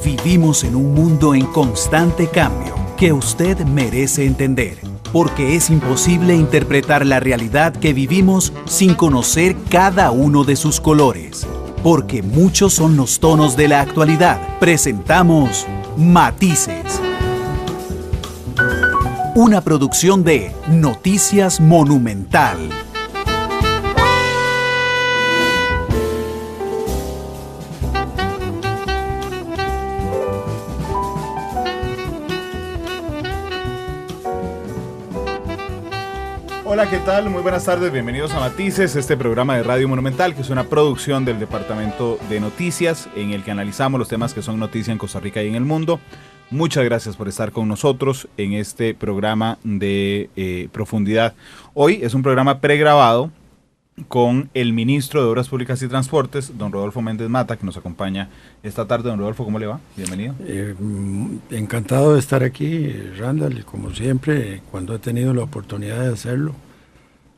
Vivimos en un mundo en constante cambio que usted merece entender, porque es imposible interpretar la realidad que vivimos sin conocer cada uno de sus colores. Porque muchos son los tonos de la actualidad. Presentamos Matices. Una producción de Noticias Monumental. Hola, ¿qué tal? Muy buenas tardes, bienvenidos a Matices, este programa de Radio Monumental, que es una producción del Departamento de Noticias, en el que analizamos los temas que son noticia en Costa Rica y en el mundo. Muchas gracias por estar con nosotros en este programa de profundidad. Hoy es un programa pregrabado con el ministro de Obras Públicas y Transportes, don Rodolfo Méndez Mata, que nos acompaña esta tarde. Don Rodolfo, ¿cómo le va? Bienvenido. Encantado de estar aquí, Randall, como siempre, cuando he tenido la oportunidad de hacerlo,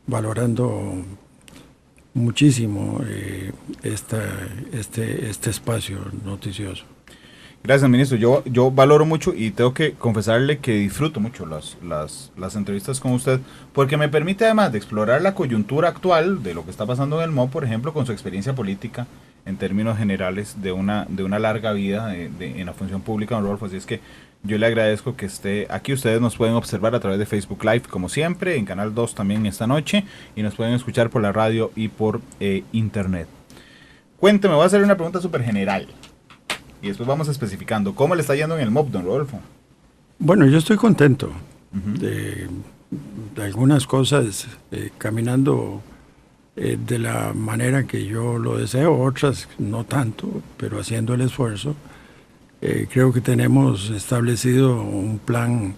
valorando muchísimo este espacio noticioso. Gracias, ministro. Yo valoro mucho y tengo que confesarle que disfruto mucho las entrevistas con usted, porque me permite, además de explorar la coyuntura actual de lo que está pasando en el MOB, por ejemplo, con su experiencia política en términos generales de una larga vida en la función pública, don Rodolfo. Así es que yo le agradezco que esté aquí. Ustedes nos pueden observar a través de Facebook Live, como siempre, en Canal 2 también esta noche, y nos pueden escuchar por la radio y por internet. Cuénteme, voy a hacerle una pregunta súper general. Y después vamos especificando. ¿Cómo le está yendo en el MOB, don Rodolfo? Bueno, yo estoy contento de algunas cosas caminando de la manera que yo lo deseo, otras no tanto, pero haciendo el esfuerzo. Creo que tenemos establecido un plan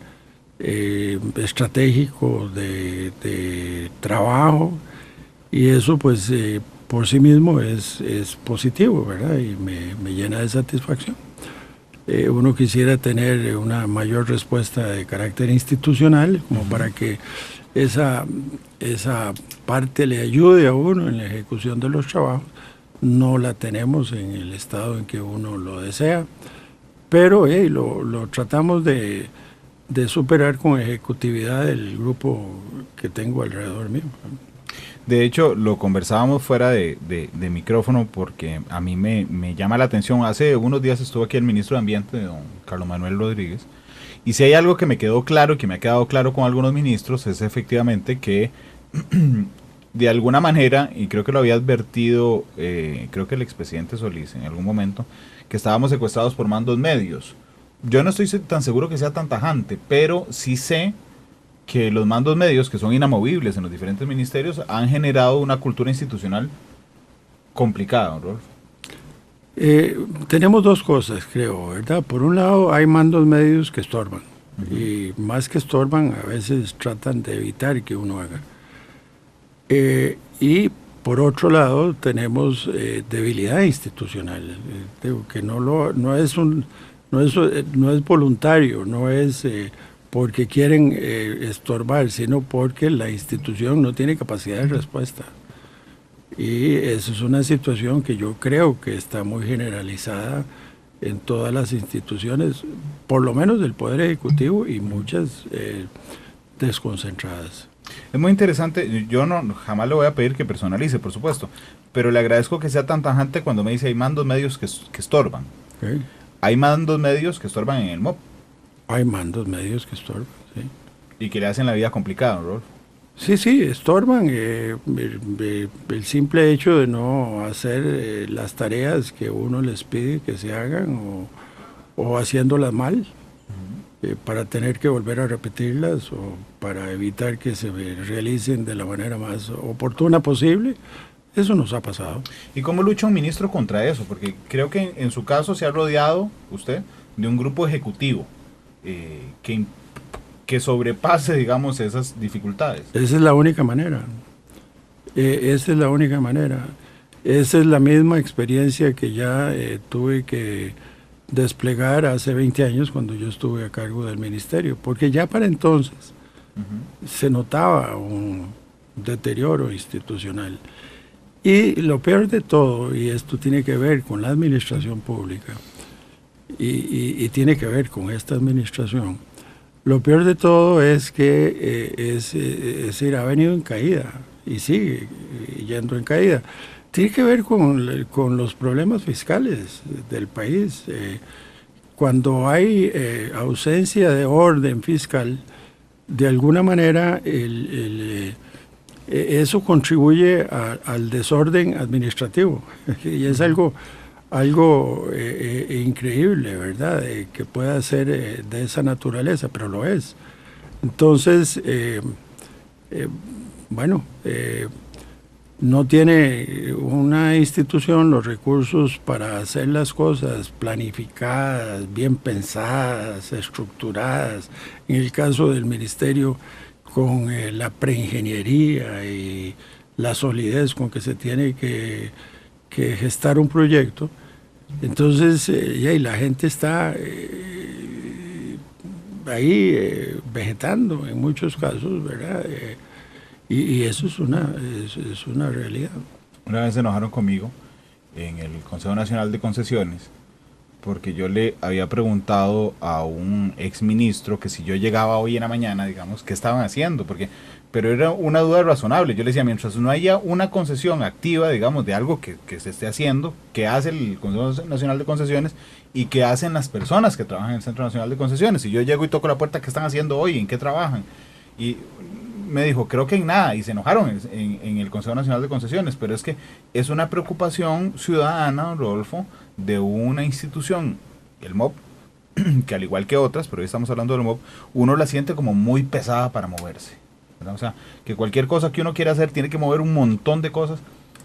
estratégico de trabajo, y eso pues por sí mismo es positivo, ¿verdad? Y me llena de satisfacción. Uno quisiera tener una mayor respuesta de carácter institucional, como para que esa parte le ayude a uno en la ejecución de los trabajos. No la tenemos en el estado en que uno lo desea, pero lo tratamos de superar con ejecutividad del grupo que tengo alrededor mío. De hecho, lo conversábamos fuera de micrófono, porque a mí me llama la atención. Hace unos días estuvo aquí el ministro de Ambiente, don Carlos Manuel Rodríguez, y si hay algo que me quedó claro y que me ha quedado claro con algunos ministros, es efectivamente que de alguna manera, y creo que lo había advertido, creo que el expresidente Solís en algún momento, que estábamos secuestrados por mandos medios. Yo no estoy tan seguro que sea tan tajante, pero sí sé que los mandos medios, que son inamovibles en los diferentes ministerios, han generado una cultura institucional complicada, ¿no, Rodolfo? Tenemos dos cosas, creo, ¿verdad? Por un lado, hay mandos medios que estorban, y más que estorban, a veces tratan de evitar que uno haga. Y por otro lado, tenemos debilidad institucional, que no es voluntario, no es porque quieren estorbar, sino porque la institución no tiene capacidad de respuesta. Y eso es una situación que yo creo que está muy generalizada en todas las instituciones, por lo menos del Poder Ejecutivo, y muchas desconcentradas. Es muy interesante. Yo jamás le voy a pedir que personalice, por supuesto, pero le agradezco que sea tan tajante cuando me dice hay mandos medios que estorban. Okay. Hay mandos medios que estorban en el MOB. Hay mandos medios que estorban, sí. Y que le hacen la vida complicada, ¿no, Rodolfo? Sí, estorban. El simple hecho de no hacer las tareas que uno les pide que se hagan, o haciéndolas mal, para tener que volver a repetirlas, o para evitar que se realicen de la manera más oportuna posible. Eso nos ha pasado. ¿Y cómo lucha un ministro contra eso? Porque creo que en su caso se ha rodeado usted de un grupo ejecutivo que sobrepase, digamos, esas dificultades. Esa es la única manera. Esa es la única manera. Esa es la misma experiencia que ya tuve que desplegar hace 20 años cuando yo estuve a cargo del ministerio, porque ya para entonces se notaba un deterioro institucional. Y lo peor de todo, y esto tiene que ver con la administración pública, y tiene que ver con esta administración. Lo peor de todo es que es decir, ha venido en caída y sigue yendo en caída. Tiene que ver con los problemas fiscales del país. Cuando hay ausencia de orden fiscal, de alguna manera eso contribuye al desorden administrativo. Y es algo increíble, ¿verdad? Que pueda ser de esa naturaleza, pero lo es. Entonces, no tiene una institución los recursos para hacer las cosas planificadas, bien pensadas, estructuradas. En el caso del ministerio, con la preingeniería y la solidez con que se tiene que gestar un proyecto. Entonces, y la gente está ahí vegetando en muchos casos, ¿verdad? Y eso es una realidad. Una vez se enojaron conmigo en el Consejo Nacional de Concesiones porque yo le había preguntado a un exministro que si yo llegaba hoy en la mañana, digamos, qué estaban haciendo, pero era una duda razonable. Yo le decía, mientras no haya una concesión activa, digamos, de algo que se esté haciendo, que hace el Consejo Nacional de Concesiones y que hacen las personas que trabajan en el Centro Nacional de Concesiones. Si yo llego y toco la puerta, ¿qué están haciendo hoy? ¿En qué trabajan? Y me dijo, creo que en nada, y se enojaron en el Consejo Nacional de Concesiones, pero es que es una preocupación ciudadana, Rodolfo, de una institución, el MOP, que al igual que otras, pero hoy estamos hablando del MOP, uno la siente como muy pesada para moverse, ¿verdad? O sea, que cualquier cosa que uno quiera hacer tiene que mover un montón de cosas.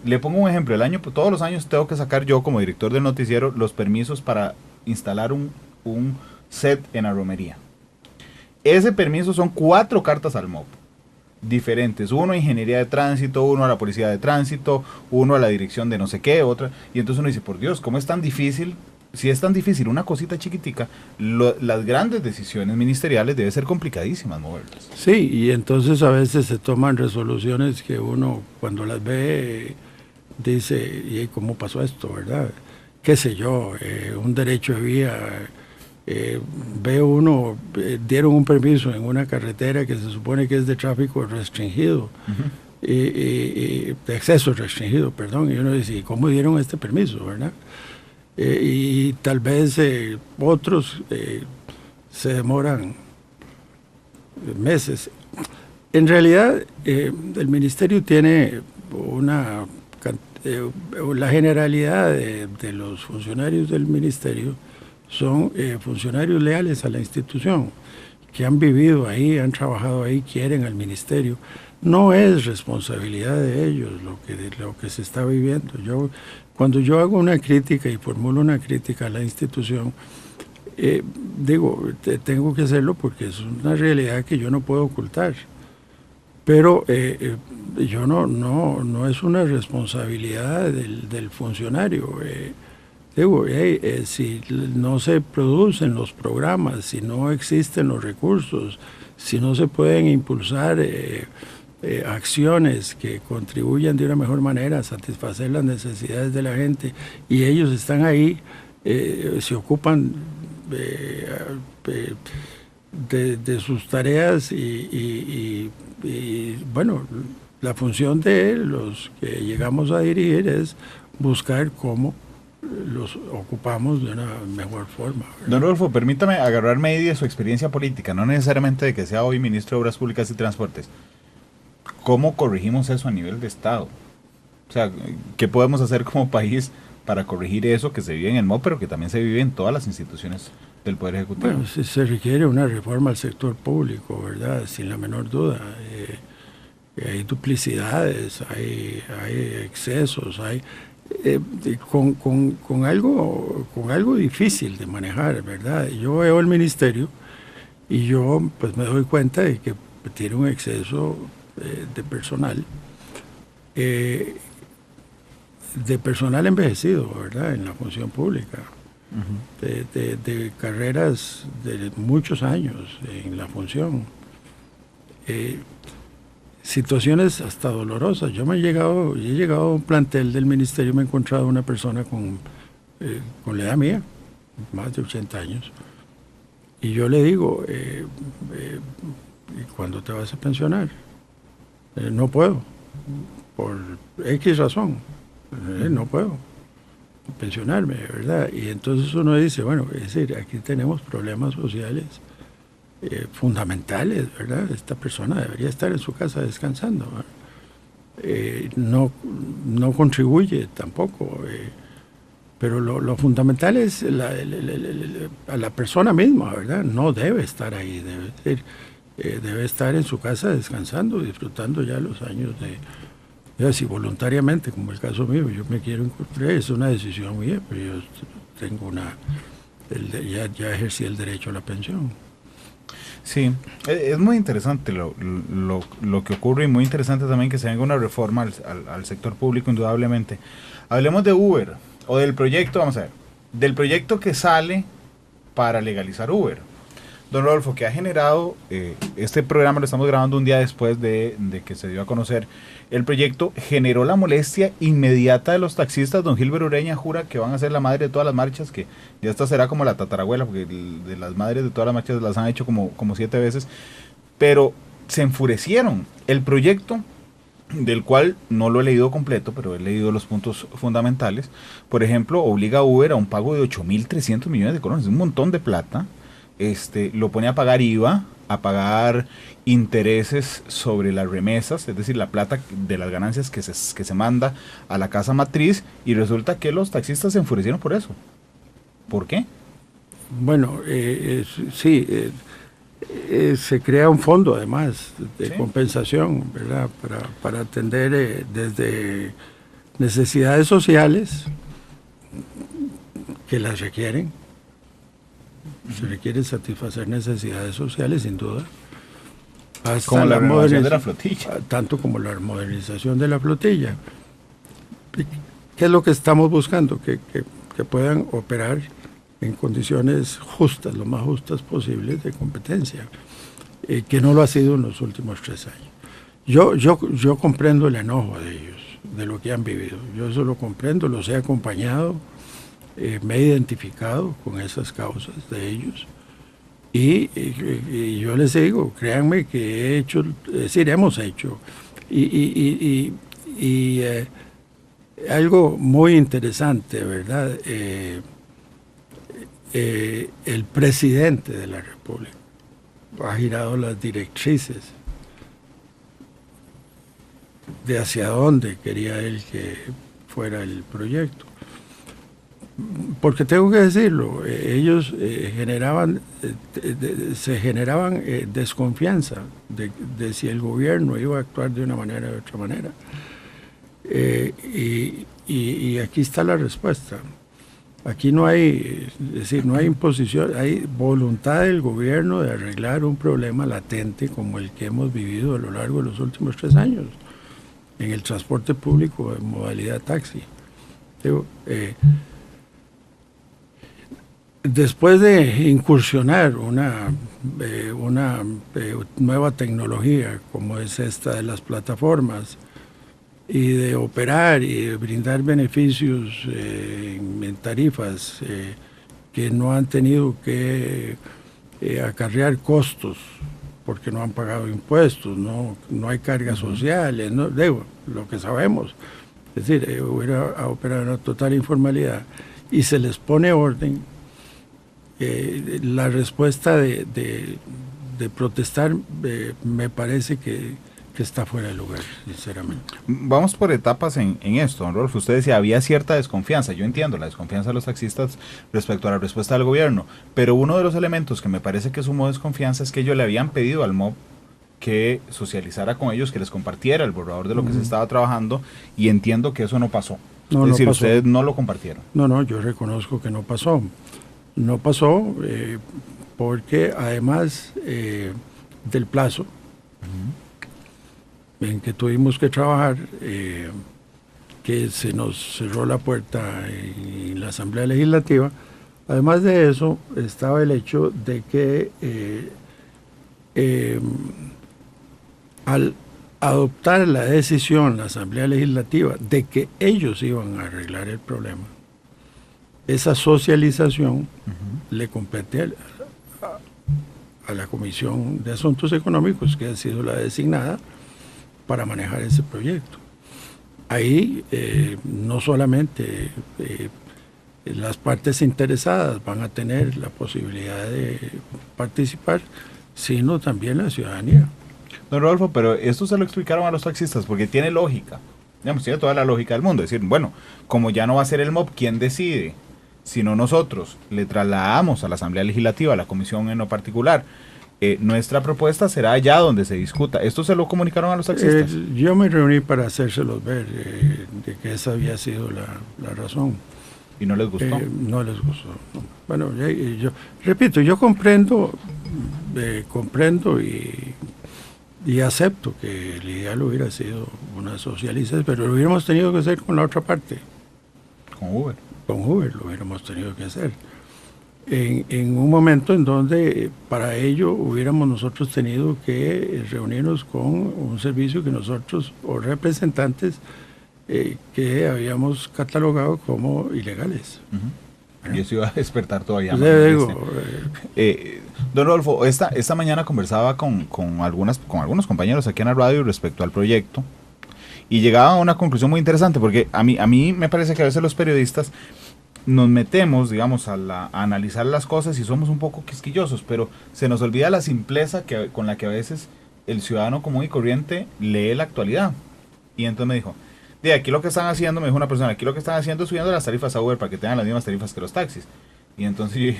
Le pongo un ejemplo, todos los años tengo que sacar yo como director del noticiero los permisos para instalar un set en la romería. Ese permiso son 4 cartas al MOP diferentes, uno a ingeniería de tránsito, uno a la policía de tránsito, uno a la dirección de no sé qué, otra, y entonces uno dice, por Dios, ¿cómo es tan difícil? Si es tan difícil una cosita chiquitica, las grandes decisiones ministeriales debe ser complicadísimas moverlas. Sí, y entonces a veces se toman resoluciones que uno cuando las ve dice, ¿y cómo pasó esto, verdad? Qué sé yo, un derecho de vía, ve uno, dieron un permiso en una carretera que se supone que es de tráfico restringido, de acceso restringido, perdón, y uno dice, ¿y cómo dieron este permiso, verdad? Y tal vez otros se demoran meses. En realidad, el ministerio tiene la generalidad de los funcionarios del ministerio son funcionarios leales a la institución, que han vivido ahí, han trabajado ahí, quieren al ministerio. No es responsabilidad de ellos lo que se está viviendo. Cuando yo hago una crítica y formulo una crítica a la institución, tengo que hacerlo porque es una realidad que yo no puedo ocultar. Pero yo no es una responsabilidad del funcionario. Si no se producen los programas, si no existen los recursos, si no se pueden impulsar acciones que contribuyan de una mejor manera a satisfacer las necesidades de la gente, y ellos están ahí, se ocupan de sus tareas y bueno, la función de los que llegamos a dirigir es buscar cómo los ocupamos de una mejor forma, ¿verdad? Don Rodolfo, permítame agarrarme ahí de su experiencia política, no necesariamente de que sea hoy ministro de Obras Públicas y Transportes. ¿Cómo corregimos eso a nivel de Estado? O sea, ¿qué podemos hacer como país para corregir eso que se vive en el MOP, pero que también se vive en todas las instituciones del Poder Ejecutivo? Bueno, se requiere una reforma al sector público, ¿verdad? Sin la menor duda. Hay duplicidades, hay excesos, con algo difícil de manejar, ¿verdad? Yo veo el ministerio y yo pues me doy cuenta de que tiene un exceso de personal envejecido, ¿verdad? En la función pública, de carreras de muchos años en la función. Situaciones hasta dolorosas. Yo he llegado a un plantel del ministerio, me he encontrado una persona con la edad mía, más de 80 años. Y yo le digo, ¿y cuándo te vas a pensionar? No puedo, por X razón, no puedo pensionarme, ¿verdad? Y entonces uno dice, bueno, es decir, aquí tenemos problemas sociales fundamentales, ¿verdad? Esta persona debería estar en su casa descansando, no contribuye tampoco, pero lo fundamental es a la persona misma, ¿verdad? No debe estar ahí, debe estar en su casa descansando, disfrutando ya los años si voluntariamente, como el caso mío, yo me quiero incorporar, es una decisión mía, pero yo tengo ya ejercí el derecho a la pensión. Sí, es muy interesante lo que ocurre y muy interesante también que se venga una reforma al sector público, indudablemente. Hablemos de Uber o del proyecto, vamos a ver, del proyecto que sale para legalizar Uber. Don Rodolfo, que ha generado, este programa lo estamos grabando un día después de que se dio a conocer el proyecto, generó la molestia inmediata de los taxistas. Don Gilbert Ureña jura que van a ser la madre de todas las marchas, que ya esta será como la tatarabuela, porque de las madres de todas las marchas las han hecho como 7 veces, pero se enfurecieron. El proyecto, del cual no lo he leído completo, pero he leído los puntos fundamentales, por ejemplo, obliga a Uber a un pago de 8.300 millones de colones, un montón de plata. Lo pone a pagar IVA, a pagar intereses sobre las remesas, es decir, la plata de las ganancias que se manda a la casa matriz, y resulta que los taxistas se enfurecieron por eso. ¿Por qué? Bueno, sí, se crea un fondo además de compensación, ¿verdad? Para atender desde necesidades sociales que las requieren. Se requiere satisfacer necesidades sociales, sin duda. Hasta como la renovación de la flotilla. Tanto como la modernización de la flotilla. ¿Qué es lo que estamos buscando? Que puedan operar en condiciones justas, lo más justas posibles de competencia, que no lo ha sido en los últimos 3 años. Yo comprendo el enojo de ellos, de lo que han vivido. Yo eso lo comprendo, los he acompañado. Me he identificado con esas causas de ellos y yo les digo, créanme que he hecho, es decir, hemos hecho algo muy interesante, ¿verdad? El presidente de la República ha girado las directrices de hacia dónde quería él que fuera el proyecto. Porque tengo que decirlo, ellos se generaban desconfianza de si el gobierno iba a actuar de una manera o de otra manera. Y aquí está la respuesta. Aquí no hay, es decir, no hay imposición, hay voluntad del gobierno de arreglar un problema latente como el que hemos vivido a lo largo de los últimos 3 años en el transporte público en modalidad taxi. Digo, después de incursionar una nueva tecnología como es esta de las plataformas y de operar y de brindar beneficios en tarifas que no han tenido que acarrear costos porque no han pagado impuestos, no hay cargas sociales, lo que sabemos, es decir, hubiera operado en una total informalidad y se les pone orden. La respuesta de protestar me parece que está fuera de lugar, sinceramente. Vamos por etapas en esto, don Rodolfo. Usted decía, había cierta desconfianza. Yo entiendo la desconfianza de los taxistas respecto a la respuesta del gobierno, pero uno de los elementos que me parece que sumó desconfianza es que ellos le habían pedido al MOB que socializara con ellos, que les compartiera el borrador de lo que se estaba trabajando, y entiendo que eso no pasó. Es decir, ustedes no lo compartieron. No, yo reconozco que no pasó. No pasó porque además del plazo en que tuvimos que trabajar, que se nos cerró la puerta en la Asamblea Legislativa, además de eso estaba el hecho de que al adoptar la decisión la Asamblea Legislativa de que ellos iban a arreglar el problema, esa socialización le compete a la Comisión de Asuntos Económicos, que ha sido la designada para manejar ese proyecto. Ahí no solamente las partes interesadas van a tener la posibilidad de participar, sino también la ciudadanía. Don Rodolfo, pero esto se lo explicaron a los taxistas porque tiene lógica. Digamos, tiene toda la lógica del mundo. Es decir, bueno, como ya no va a ser el MOP quien decide, sino nosotros le trasladamos a la Asamblea Legislativa, a la Comisión en lo particular, nuestra propuesta será allá donde se discuta. ¿Esto se lo comunicaron a los taxistas? Yo me reuní para hacérselos ver de que esa había sido la razón. ¿Y no les gustó? No les gustó. No. Bueno, yo repito, yo comprendo y acepto que el ideal hubiera sido una socialización, pero lo hubiéramos tenido que hacer con la otra parte. Con Uber. Con Uber lo hubiéramos tenido que hacer. En un momento en donde para ello hubiéramos nosotros tenido que reunirnos con un servicio que nosotros, o representantes, que habíamos catalogado como ilegales. Y eso iba a despertar todavía más. Don Rodolfo, esta mañana conversaba con algunos compañeros aquí en la radio respecto al proyecto y llegaba a una conclusión muy interesante, porque a mí me parece que a veces los periodistas nos metemos, digamos, a analizar las cosas y somos un poco quisquillosos, pero se nos olvida la simpleza con la que a veces el ciudadano común y corriente lee la actualidad. Y entonces me dijo, de aquí lo que están haciendo, me dijo una persona, aquí lo que están haciendo es subiendo las tarifas a Uber para que tengan las mismas tarifas que los taxis. Y entonces,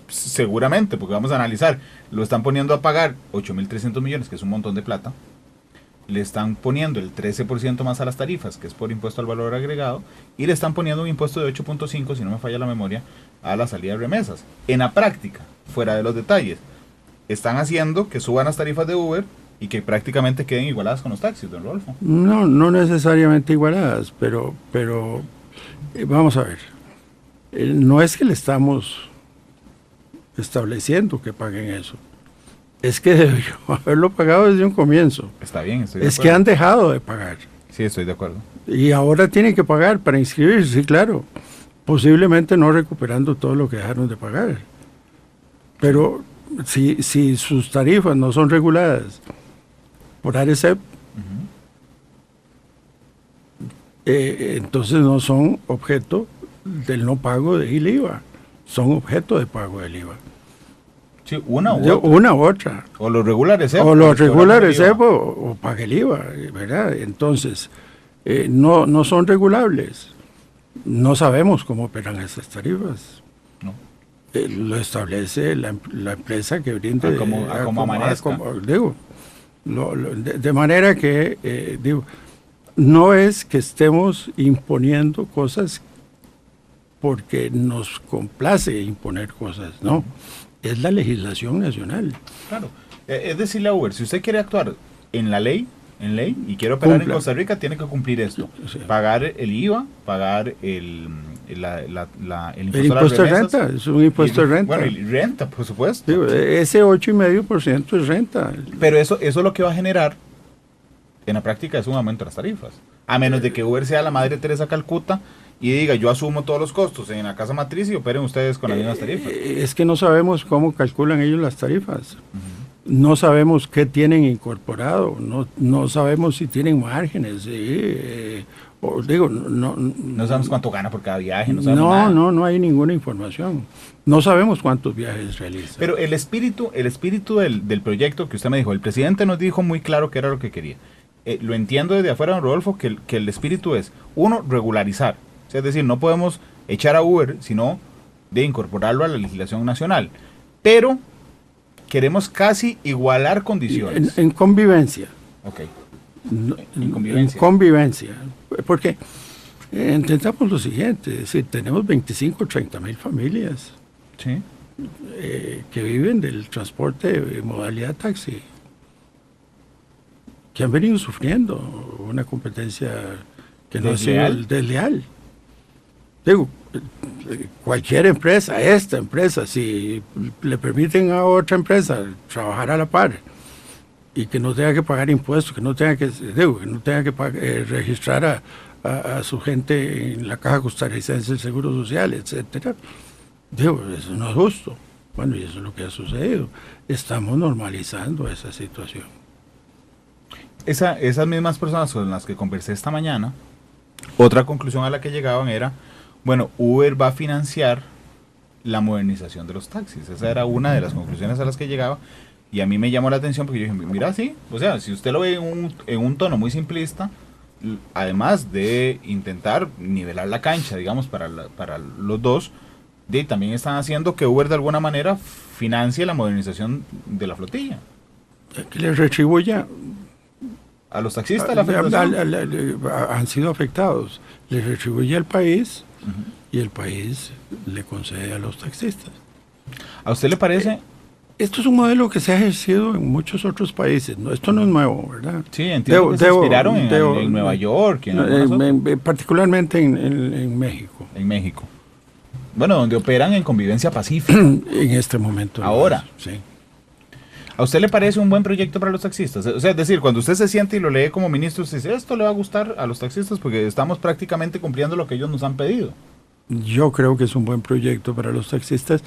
seguramente, porque vamos a analizar, lo están poniendo a pagar 8.300 millones, que es un montón de plata, le están poniendo el 13% más a las tarifas, que es por impuesto al valor agregado, y le están poniendo un impuesto de 8.5, si no me falla la memoria, a la salida de remesas. En la práctica, fuera de los detalles, están haciendo que suban las tarifas de Uber y que prácticamente queden igualadas con los taxis, don Rodolfo. No necesariamente igualadas, pero vamos a ver. No es que le estamos estableciendo que paguen eso. Es que debió haberlo pagado desde un comienzo. Está bien, estoy de acuerdo. Es que han dejado de pagar. Sí, estoy de acuerdo. Y ahora tienen que pagar para inscribirse, sí, claro. Posiblemente no recuperando todo lo que dejaron de pagar. Pero si sus tarifas no son reguladas por ARECEP, entonces no son objeto del no pago del IVA, son objeto de pago del IVA. Sí, una u otra. O los regulares o los regulares o pague el IVA, ¿verdad? Entonces, no son regulables. No sabemos cómo operan esas tarifas. No. Lo establece la empresa que brinde. Como amanezca. De manera que, no es que estemos imponiendo cosas porque nos complace imponer cosas, no. Es la legislación nacional. Claro. Es decirle a Uber, si usted quiere actuar en ley, y quiere operar en Costa Rica, tiene que cumplir esto. Sí. Pagar el IVA, pagar el impuesto de renta, es un impuesto de renta. Bueno, y renta, por supuesto. Sí, ese 8,5% es renta. Pero eso lo que va a generar, en la práctica, es un aumento de las tarifas. A menos de que Uber sea la Madre Teresa Calcuta y diga, yo asumo todos los costos en la casa matriz y operen ustedes con las mismas tarifas. Es que no sabemos cómo calculan ellos las tarifas. No sabemos qué tienen incorporado, no sabemos si tienen márgenes. No sabemos cuánto gana por cada viaje. No hay ninguna información. No sabemos cuántos viajes realizan. Pero el espíritu del proyecto que usted me dijo, el presidente nos dijo muy claro qué era lo que quería. Lo entiendo desde afuera, don Rodolfo, que el espíritu es, uno, regularizar. O sea, es decir, no podemos echar a Uber, sino de incorporarlo a la legislación nacional. Pero queremos casi igualar condiciones. En convivencia. Ok. En convivencia. Porque intentamos lo siguiente, es decir, tenemos 25 o 30 mil familias, ¿sí?, que viven del transporte de modalidad taxi, que han venido sufriendo una competencia que no ha sido desleal. Digo, cualquier empresa, esta empresa, si le permiten a otra empresa trabajar a la par y que no tenga que pagar impuestos, que no tenga que registrar a su gente en la Caja Costarricense del Seguro Social, etcétera. Digo, eso no es justo. Bueno, y eso es lo que ha sucedido. Estamos normalizando esa situación. Esas mismas personas con las que conversé esta mañana, otra conclusión a la que llegaban era, bueno, Uber va a financiar la modernización de los taxis. Esa era una de las conclusiones a las que llegaba. Y a mí me llamó la atención porque yo dije, mira, sí, o sea, si usted lo ve en un tono muy simplista, además de intentar nivelar la cancha, digamos, para los dos, también están haciendo que Uber de alguna manera financie la modernización de la flotilla. Que les retribuya. A los taxistas, la federación. Han sido afectados. Les retribuye al país y el país le concede a los taxistas. ¿A usted le parece? Esto es un modelo que se ha ejercido en muchos otros países. No, esto no es nuevo, ¿verdad? Sí, entiendo que se inspiraron en Nueva York. Particularmente en México. En México. Bueno, donde operan en convivencia pacífica. En este momento. Ahora. Sí. ¿A usted le parece un buen proyecto para los taxistas? O sea, es decir, cuando usted se siente y lo lee como ministro, usted dice, esto le va a gustar a los taxistas porque estamos prácticamente cumpliendo lo que ellos nos han pedido. Yo creo que es un buen proyecto para los taxistas.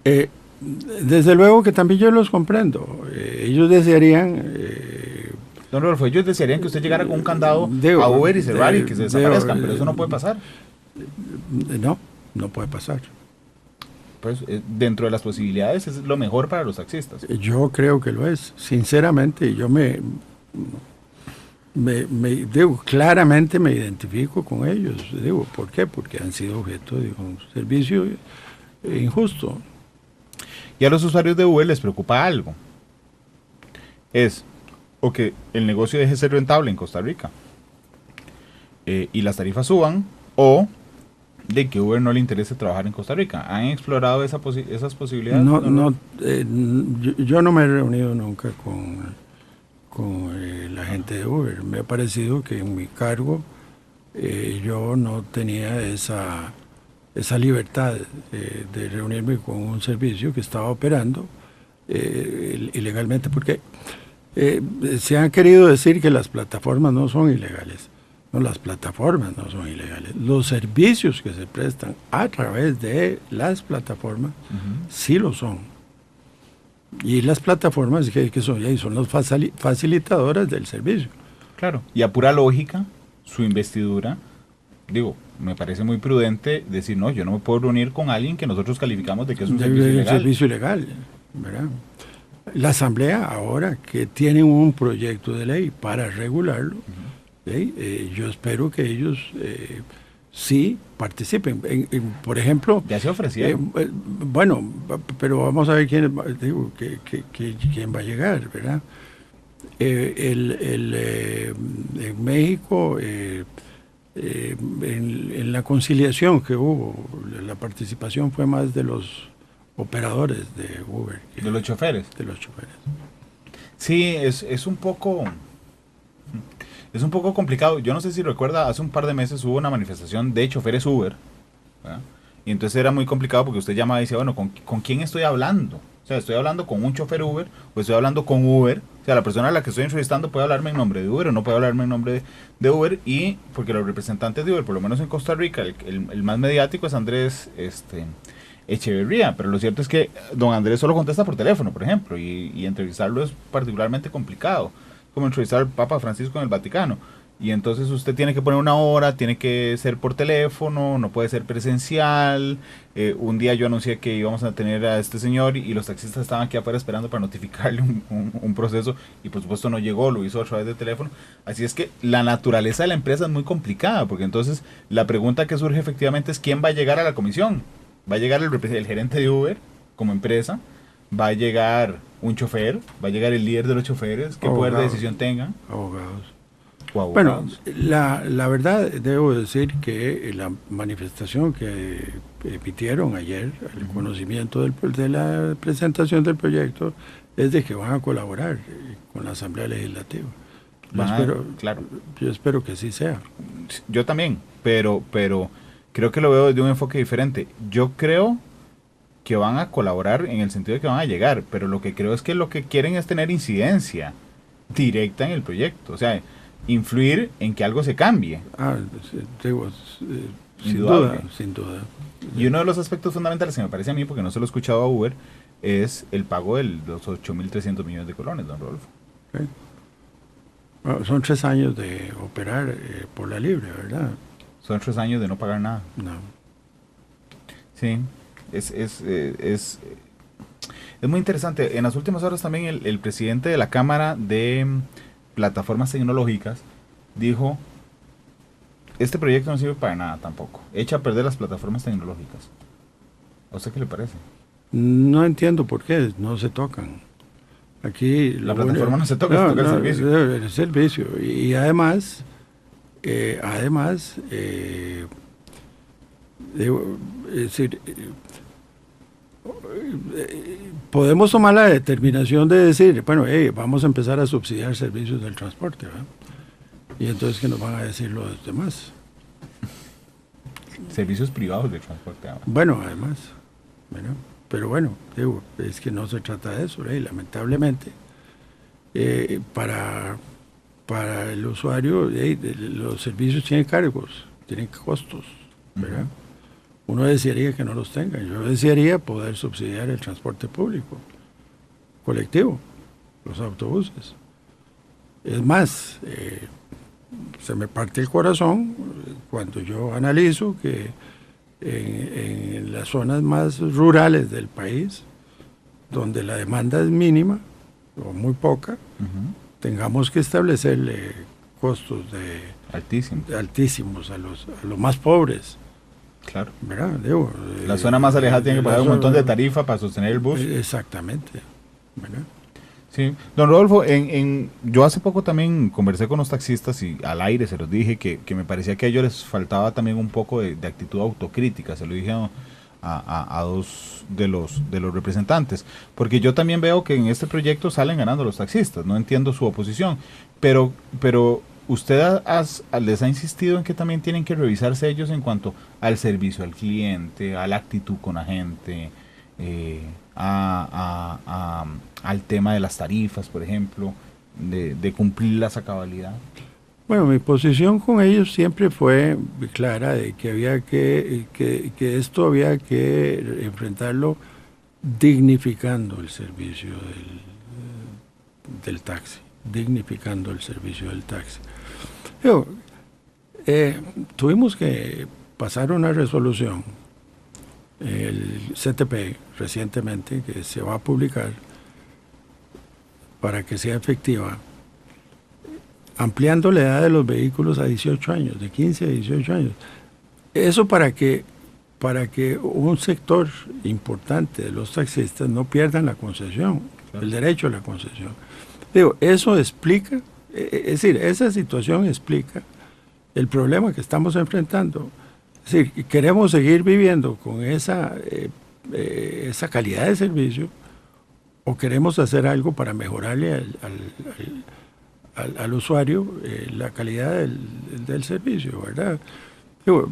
Desde luego que también yo los comprendo. Ellos desearían... Don Rodolfo, ellos desearían que usted llegara con un candado a Uber y cerrar y que se desaparezcan, pero eso no puede pasar. No puede pasar. Pues dentro de las posibilidades es lo mejor para los taxistas. Yo creo que lo es. Sinceramente, yo claramente me identifico con ellos. Digo, ¿por qué? Porque han sido objeto de un servicio injusto. Y a los usuarios de Uber les preocupa algo. Es o que el negocio deje de ser rentable en Costa Rica y las tarifas suban, o de que Uber no le interese trabajar en Costa Rica. ¿Han explorado esas posibilidades? Yo no me he reunido nunca con la gente de Uber. Me ha parecido que en mi cargo yo no tenía esa libertad de reunirme con un servicio que estaba operando ilegalmente, porque se han querido decir que las plataformas no son ilegales. No, las plataformas no son ilegales. Los servicios que se prestan a través de las plataformas sí lo son. Y las plataformas que son las facilitadoras del servicio. Claro. Y a pura lógica, su investidura, digo, me parece muy prudente decir, no, yo no me puedo reunir con alguien que nosotros calificamos de que es un servicio ilegal. ¿Verdad? La Asamblea ahora que tiene un proyecto de ley para regularlo, yo espero que ellos sí participen. Por ejemplo... Ya se ofrecieron. Bueno, pero vamos a ver quién va a llegar, ¿verdad? En México, en la conciliación que hubo, la participación fue más de los operadores de Uber. ¿De los choferes? De los choferes. Sí, es un poco... Es un poco complicado. Yo no sé si recuerda, hace un par de meses hubo una manifestación de choferes Uber, ¿verdad? Y entonces era muy complicado porque usted llamaba y decía, bueno, ¿con quién estoy hablando? O sea, ¿estoy hablando con un chofer Uber o estoy hablando con Uber? O sea, la persona a la que estoy entrevistando puede hablarme en nombre de Uber o no puede hablarme en nombre de Uber. Y porque los representantes de Uber, por lo menos en Costa Rica, el más mediático es Andrés Echeverría, pero lo cierto es que don Andrés solo contesta por teléfono, por ejemplo, y entrevistarlo es particularmente complicado, como entrevistar al Papa Francisco en el Vaticano. Y entonces usted tiene que poner una hora, tiene que ser por teléfono, no puede ser presencial. Un día yo anuncié que íbamos a tener a este señor y los taxistas estaban aquí afuera esperando para notificarle un proceso y por supuesto no llegó, lo hizo a través de teléfono. Así es que la naturaleza de la empresa es muy complicada, porque entonces la pregunta que surge efectivamente es ¿quién va a llegar a la comisión? ¿Va a llegar el gerente de Uber como empresa? ¿Va a llegar un chofer? ¿Va a llegar el líder de los choferes? ¿Qué poder de decisión tengan? Abogados. Bueno, la verdad debo decir que la manifestación que emitieron ayer, el conocimiento de la presentación del proyecto, es de que van a colaborar con la Asamblea Legislativa. Claro. Yo espero que así sea. Yo también, pero creo que lo veo desde un enfoque diferente. Yo creo que van a colaborar en el sentido de que van a llegar, pero lo que creo es que lo que quieren es tener incidencia directa en el proyecto. O sea, influir en que algo se cambie. Digo, sin Indudable. duda, sin duda. Y uno de los aspectos fundamentales que me parece a mí, porque no se lo he escuchado a Uber, es el pago de los 8.300 millones de colones, don Rodolfo. Okay. Bueno, son 3 años de operar por la libre, ¿verdad? Son 3 años de no pagar nada. No. Sí, es muy interesante. En las últimas horas también el presidente de la Cámara de Plataformas Tecnológicas dijo, este proyecto no sirve para nada tampoco. Echa a perder las plataformas tecnológicas. ¿A usted qué le parece? No entiendo por qué no se tocan. Aquí la plataforma no se toca, se toca el servicio. El servicio. Y además, es decir, podemos tomar la determinación de decir, bueno, vamos a empezar a subsidiar servicios del transporte, ¿verdad? Y entonces, ¿qué nos van a decir los demás? Servicios privados de transporte. Bueno, además, ¿verdad? Pero bueno, digo, es que no se trata de eso, ¿verdad? Y lamentablemente, para el usuario, los servicios tienen cargos, tienen costos, ¿verdad? Uno desearía que no los tenga. Yo desearía poder subsidiar el transporte público, colectivo, los autobuses. Es más, se me parte el corazón cuando yo analizo que en las zonas más rurales del país, donde la demanda es mínima o muy poca, tengamos que establecerle costos altísimos a los más pobres. Claro. ¿Verdad? Digo, la zona más alejada tiene que pagar un montón de tarifa para sostener el bus. Exactamente. ¿Verdad? Sí. Don Rodolfo, yo hace poco también conversé con los taxistas y al aire se los dije que me parecía que a ellos les faltaba también un poco de actitud autocrítica. Se lo dije a dos de los representantes. Porque yo también veo que en este proyecto salen ganando los taxistas. No entiendo su oposición. Pero usted les ha insistido en que también tienen que revisarse ellos en cuanto al servicio al cliente, a la actitud con la gente, al tema de las tarifas, por ejemplo, de cumplirlas a cabalidad. Bueno, mi posición con ellos siempre fue clara de que había que esto había que enfrentarlo dignificando el servicio del taxi, dignificando el servicio del taxi. Tuvimos que pasar una resolución, el CTP recientemente, que se va a publicar para que sea efectiva, ampliando la edad de los vehículos a 18 años, de 15 a 18 años. Eso para que un sector importante de los taxistas no pierdan la concesión, claro, el derecho a la concesión. Digo, eso explica, es decir, esa situación explica el problema que estamos enfrentando. Es decir, queremos seguir viviendo con esa calidad de servicio o queremos hacer algo para mejorarle al usuario la calidad del servicio, ¿verdad? Digo,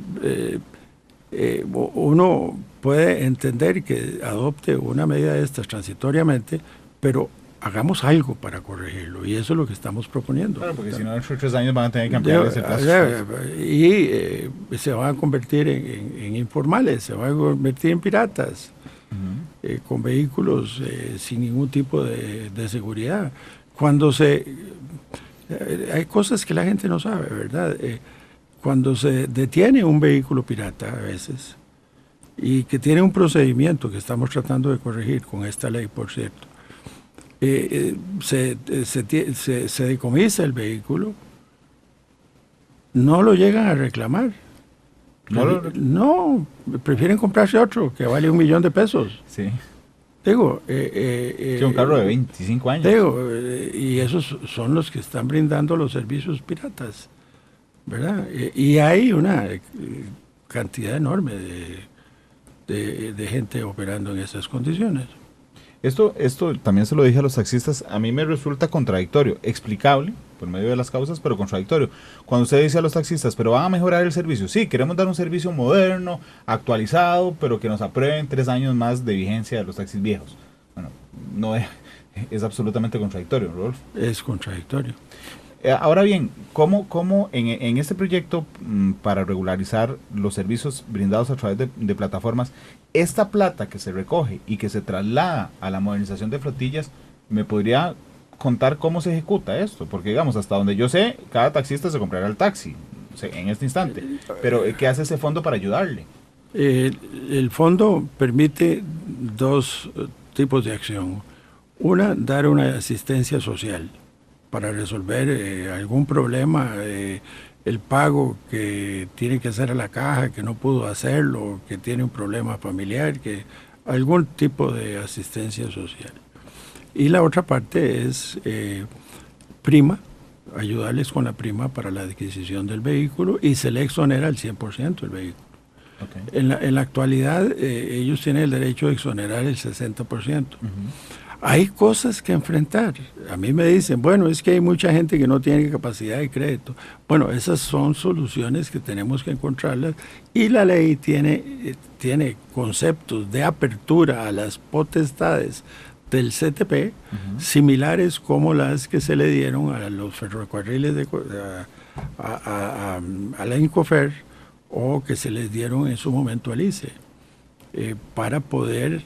uno puede entender que adopte una medida de estas transitoriamente, pero hagamos algo para corregirlo, y eso es lo que estamos proponiendo. Claro, porque si no, en 3 años van a tener que ampliar ese plazo. Y se van a convertir en informales, se van a convertir en piratas, con vehículos sin ningún tipo de seguridad. Hay cosas que la gente no sabe, ¿verdad? Cuando se detiene un vehículo pirata a veces, y que tiene un procedimiento que estamos tratando de corregir con esta ley, por cierto, se decomisa el vehículo, no lo llegan a reclamar. No, prefieren comprarse otro que vale $1.000.000. Sí. Digo, un carro de 25 años. Digo, y esos son los que están brindando los servicios piratas, ¿verdad? Y hay una cantidad enorme de gente operando en esas condiciones. Esto también se lo dije a los taxistas, a mí me resulta contradictorio, explicable por medio de las causas, pero contradictorio. Cuando usted dice a los taxistas, pero van a mejorar el servicio, sí, queremos dar un servicio moderno, actualizado, pero que nos aprueben 3 años más de vigencia de los taxis viejos. Bueno, no es absolutamente contradictorio, Rodolfo. Es contradictorio. Ahora bien, ¿cómo en este proyecto para regularizar los servicios brindados a través de plataformas, esta plata que se recoge y que se traslada a la modernización de flotillas, me podría contar cómo se ejecuta esto? Porque digamos, hasta donde yo sé, cada taxista se comprará el taxi en este instante, pero ¿qué hace ese fondo para ayudarle? El fondo permite dos tipos de acción. Una, dar una asistencia social para resolver algún problema, el pago que tiene que hacer a la caja, que no pudo hacerlo, que tiene un problema familiar, que algún tipo de asistencia social. Y la otra parte es prima, ayudarles con la prima para la adquisición del vehículo, y se le exonera al 100% el vehículo. Okay. En la actualidad ellos tienen el derecho de exonerar el 60%. Hay cosas que enfrentar. A mí me dicen, bueno, es que hay mucha gente que no tiene capacidad de crédito. Bueno, esas son soluciones que tenemos que encontrarlas, y la ley tiene conceptos de apertura a las potestades del CTP, similares como las que se le dieron a los ferrocarriles, a la Incofer, o que se les dieron en su momento al ICE, para poder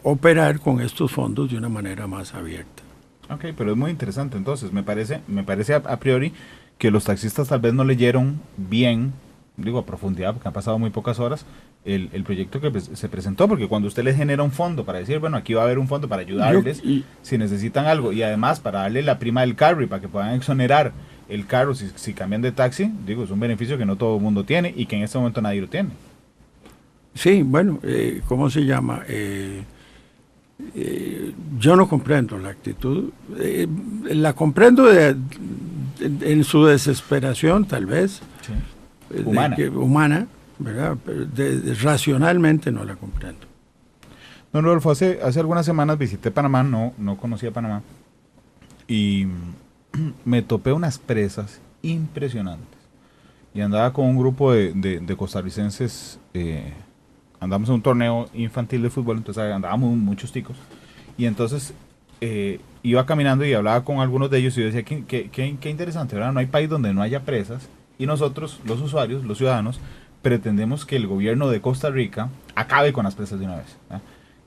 operar con estos fondos de una manera más abierta. Ok, pero es muy interesante. Entonces, me parece a priori que los taxistas tal vez no leyeron bien, digo a profundidad, porque han pasado muy pocas horas, el proyecto que se presentó, porque cuando usted les genera un fondo para decir, bueno, aquí va a haber un fondo para ayudarles si necesitan algo, y además para darle la prima del carro y para que puedan exonerar el carro si cambian de taxi, digo, es un beneficio que no todo el mundo tiene y que en este momento nadie lo tiene. Sí, bueno, ¿cómo se llama? Yo no comprendo la actitud, la comprendo en su desesperación tal vez, sí. Humana, ¿verdad? Pero racionalmente no la comprendo. Don Rodolfo, hace algunas semanas visité Panamá, no conocía Panamá, y me topé unas presas impresionantes, y andaba con un grupo de costarricenses. Andamos en un torneo infantil de fútbol, entonces andábamos muchos ticos, y entonces iba caminando y hablaba con algunos de ellos, y yo decía, qué interesante, ¿verdad? No hay país donde no haya presas, y nosotros, los usuarios, los ciudadanos, pretendemos que el gobierno de Costa Rica acabe con las presas de una vez, ¿verdad?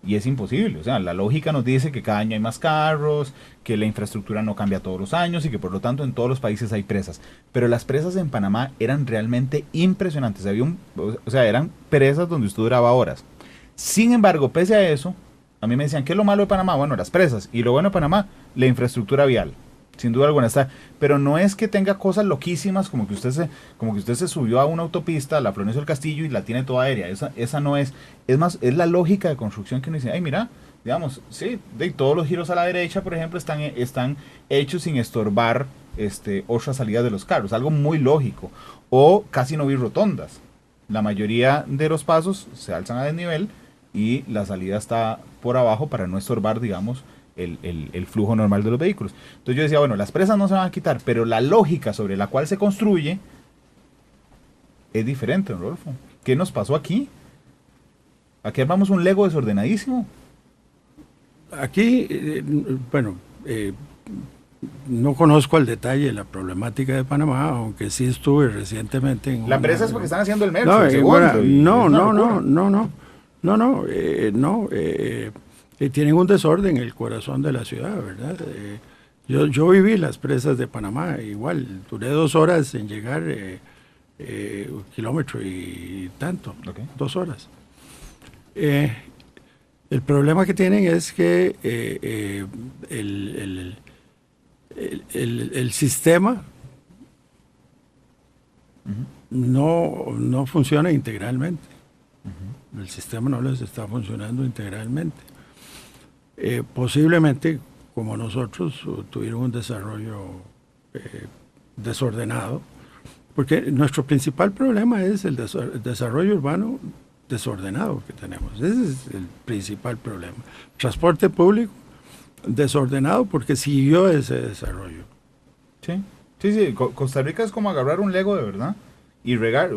Y es imposible. O sea, la lógica nos dice que cada año hay más carros, que la infraestructura no cambia todos los años y que por lo tanto en todos los países hay presas. Pero las presas en Panamá eran realmente impresionantes. Eran presas donde usted duraba horas. Sin embargo, pese a eso, a mí me decían, ¿qué es lo malo de Panamá? Bueno, las presas. Y lo bueno de Panamá, la infraestructura vial. Sin duda alguna está. Pero no es que tenga cosas loquísimas como que usted se subió a una autopista, a la Florencio del Castillo, y la tiene toda aérea. Esa no es. Es más, es la lógica de construcción que uno dice, ay, mira, digamos, sí, todos los giros a la derecha, por ejemplo, están hechos sin estorbar otras salidas de los carros. Algo muy lógico. O casi no vi rotondas. La mayoría de los pasos se alzan a desnivel y la salida está por abajo para no estorbar, digamos, el flujo normal de los vehículos. Entonces yo decía, bueno, las presas no se van a quitar, pero la lógica sobre la cual se construye es diferente, don Rodolfo. ¿Qué nos pasó aquí? Aquí armamos un Lego desordenadísimo. Aquí, no conozco al detalle la problemática de Panamá, aunque sí estuve recientemente en... La presa es porque están haciendo el metro, tienen un desorden en el corazón de la ciudad, ¿verdad? Yo viví las presas de Panamá, igual, duré 2 horas en llegar, 1 kilómetro y tanto, 2 horas. El problema que tienen es que el sistema no funciona integralmente. El sistema no les está funcionando integralmente. Posiblemente, como nosotros, tuvieron un desarrollo desordenado, porque nuestro principal problema es el desarrollo urbano desordenado que tenemos. Ese es el principal problema. Transporte público desordenado porque siguió ese desarrollo. Sí. Costa Rica es como agarrar un Lego de verdad y regar,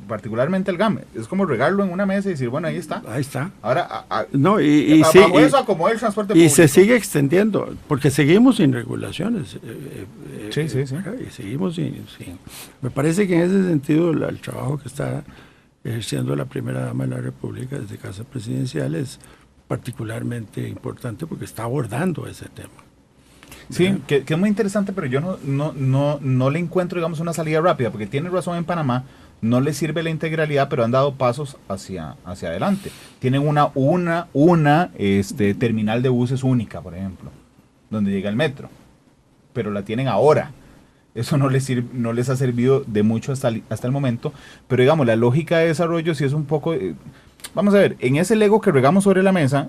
particularmente el GAM, es como regarlo en una mesa y decir, bueno, ahí está. Ahí está. Ahora, No, bajo eso acomodó el transporte público. Y se sigue extendiendo, porque seguimos sin regulaciones. Sí. Y seguimos sin... Me parece que en ese sentido el trabajo que está ejerciendo la primera dama de la República desde Casa Presidencial es particularmente importante porque está abordando ese tema. Sí, que es muy interesante, pero yo no le encuentro, digamos, una salida rápida, porque tiene razón en Panamá, no le sirve la integralidad, pero han dado pasos hacia adelante. Tienen una terminal de buses única, por ejemplo, donde llega el metro, pero la tienen ahora. Eso no les ha servido de mucho hasta el momento, pero digamos, la lógica de desarrollo sí es un poco... vamos a ver, en ese Lego que regamos sobre la mesa,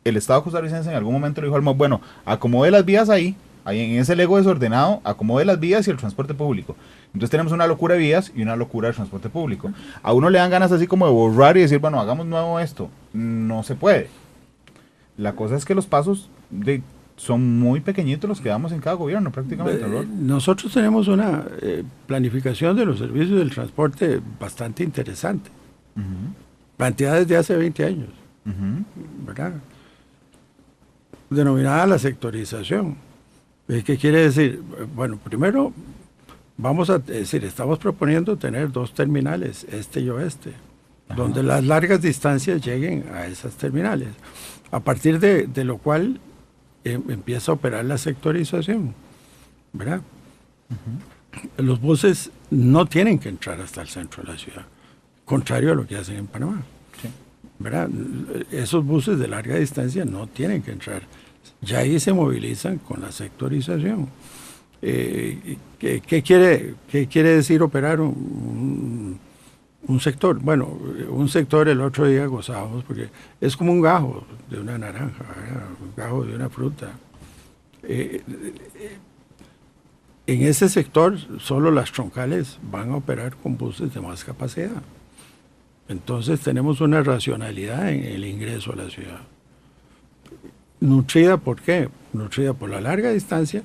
el Estado costarricense en algún momento le dijo al MOB, bueno, acomode las vías ahí en ese Lego desordenado, acomode las vías y el transporte público. Entonces tenemos una locura de vías y una locura de transporte público. A uno le dan ganas así como de borrar y decir, bueno, hagamos nuevo esto. No se puede. La cosa es que los pasos son muy pequeñitos los que damos en cada gobierno prácticamente, ¿no? Nosotros tenemos una planificación de los servicios del transporte bastante interesante. Planteada desde hace 20 años. ¿Verdad? Denominada la sectorización. ¿Qué quiere decir? Bueno, primero vamos a decir, estamos proponiendo tener 2 terminales, este y oeste, donde las largas distancias lleguen a esas terminales, a partir de lo cual empieza a operar la sectorización, ¿verdad? Los buses no tienen que entrar hasta el centro de la ciudad, contrario a lo que hacen en Panamá. ¿Verdad? Esos buses de larga distancia no tienen que entrar. Ya ahí se movilizan con la sectorización. ¿Qué quiere decir operar un sector? Bueno, un sector el otro día gozábamos porque es como un gajo de una naranja, ¿verdad? Un gajo de una fruta. En ese sector solo las troncales van a operar con buses de más capacidad. Entonces tenemos una racionalidad en el ingreso a la ciudad. ¿Nutrida por qué? Nutrida por la larga distancia,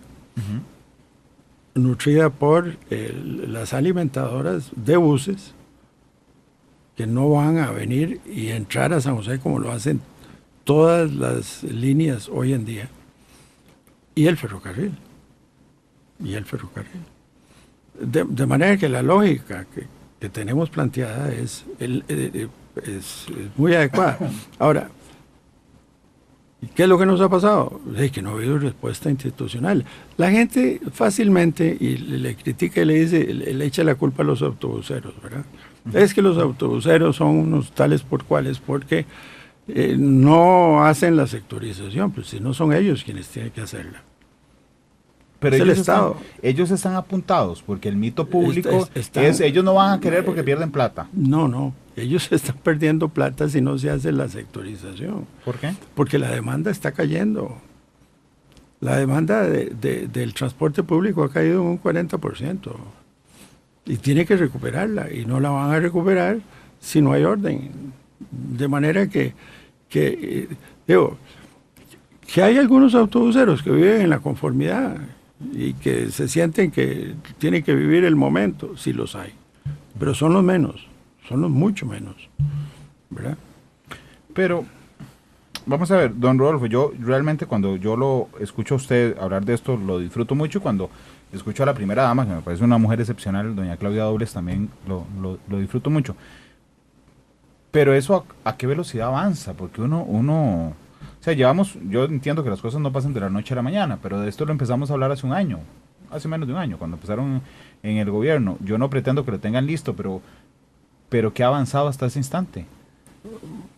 nutrida por las alimentadoras de buses que no van a venir y entrar a San José como lo hacen todas las líneas hoy en día, y el ferrocarril. De manera que la lógica que tenemos planteada es muy adecuada. Ahora, ¿qué es lo que nos ha pasado? Es que no ha habido respuesta institucional. La gente fácilmente y le critica y le dice, le echa la culpa a los autobuseros, ¿verdad? Es que los autobuseros son unos tales por cuales porque no hacen la sectorización, pues si no son ellos quienes tienen que hacerla. Pero ellos están apuntados, porque el mito público es ellos no van a querer porque pierden plata. No, ellos están perdiendo plata si no se hace la sectorización. ¿Por qué? Porque la demanda está cayendo. La demanda del transporte público ha caído en un 40%. Y tiene que recuperarla, y no la van a recuperar si no hay orden. De manera que hay algunos autobuseros que viven en la conformidad y que se sienten que tienen que vivir el momento, sí los hay, pero son los menos, son los mucho menos, ¿verdad? Pero vamos a ver, don Rodolfo, yo realmente cuando yo lo escucho a usted hablar de esto lo disfruto mucho. Cuando escucho a la primera dama, que me parece una mujer excepcional, doña Claudia Dobles, también lo disfruto mucho. Pero eso a qué velocidad avanza, porque uno o sea, yo entiendo que las cosas no pasan de la noche a la mañana, pero de esto lo empezamos a hablar hace menos de un año, cuando empezaron en el gobierno. Yo no pretendo que lo tengan listo, pero ¿qué ha avanzado hasta ese instante?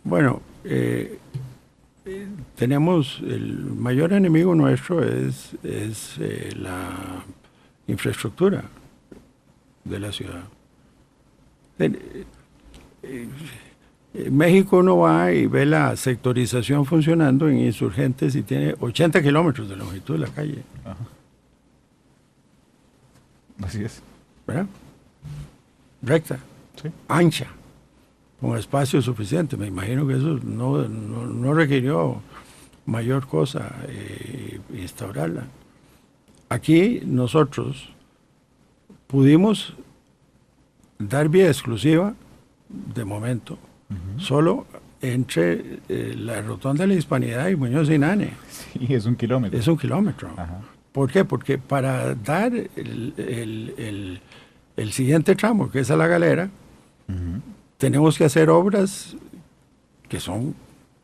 Bueno, tenemos, el mayor enemigo nuestro es la infraestructura de la ciudad. En México uno va y ve la sectorización funcionando en Insurgentes y tiene 80 kilómetros de longitud de la calle. Ajá. Así es. ¿Verdad? Recta, sí. Ancha, con espacio suficiente. Me imagino que eso no requirió mayor cosa instaurarla. Aquí nosotros pudimos dar vía exclusiva, de momento, solo entre la Rotonda de la Hispanidad y Muñoz y Nane. Sí, es 1 kilómetro. Es 1 kilómetro. Ajá. ¿Por qué? Porque para dar el siguiente tramo, que es a La Galera, tenemos que hacer obras que son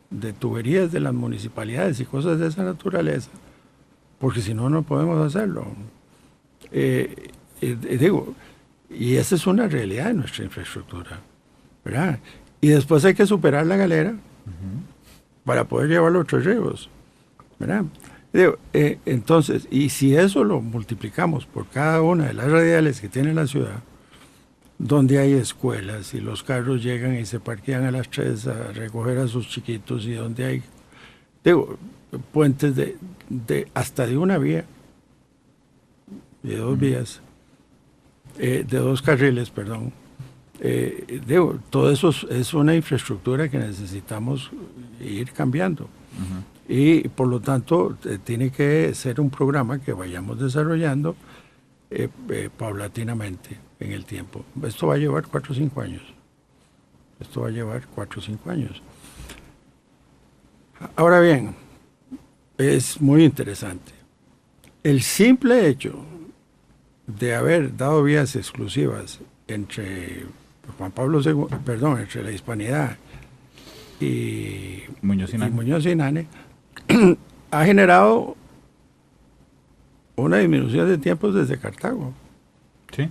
de tuberías de las municipalidades y cosas de esa naturaleza, porque si no, no podemos hacerlo. Digo, y esa es una realidad de nuestra infraestructura, ¿verdad? Y después hay que superar La Galera para poder llevar los 3 ríos, ¿verdad? Digo, entonces, y si eso lo multiplicamos por cada una de las radiales que tiene la ciudad, donde hay escuelas y los carros llegan y se parquean a las 3 a recoger a sus chiquitos, y donde hay, digo, puentes de hasta de una vía, de 2 vías, de 2 carriles, perdón. Digo, todo eso es una infraestructura que necesitamos ir cambiando. Y por lo tanto tiene que ser un programa que vayamos desarrollando paulatinamente en el tiempo. Esto va a llevar 4 o 5 años. Esto va a llevar 4 o 5 años. Ahora bien, es muy interesante. El simple hecho de haber dado vías exclusivas entre Juan Pablo II, perdón, entre la Hispanidad y Muñoz y Nane, ha generado una disminución de tiempos desde Cartago. Sí.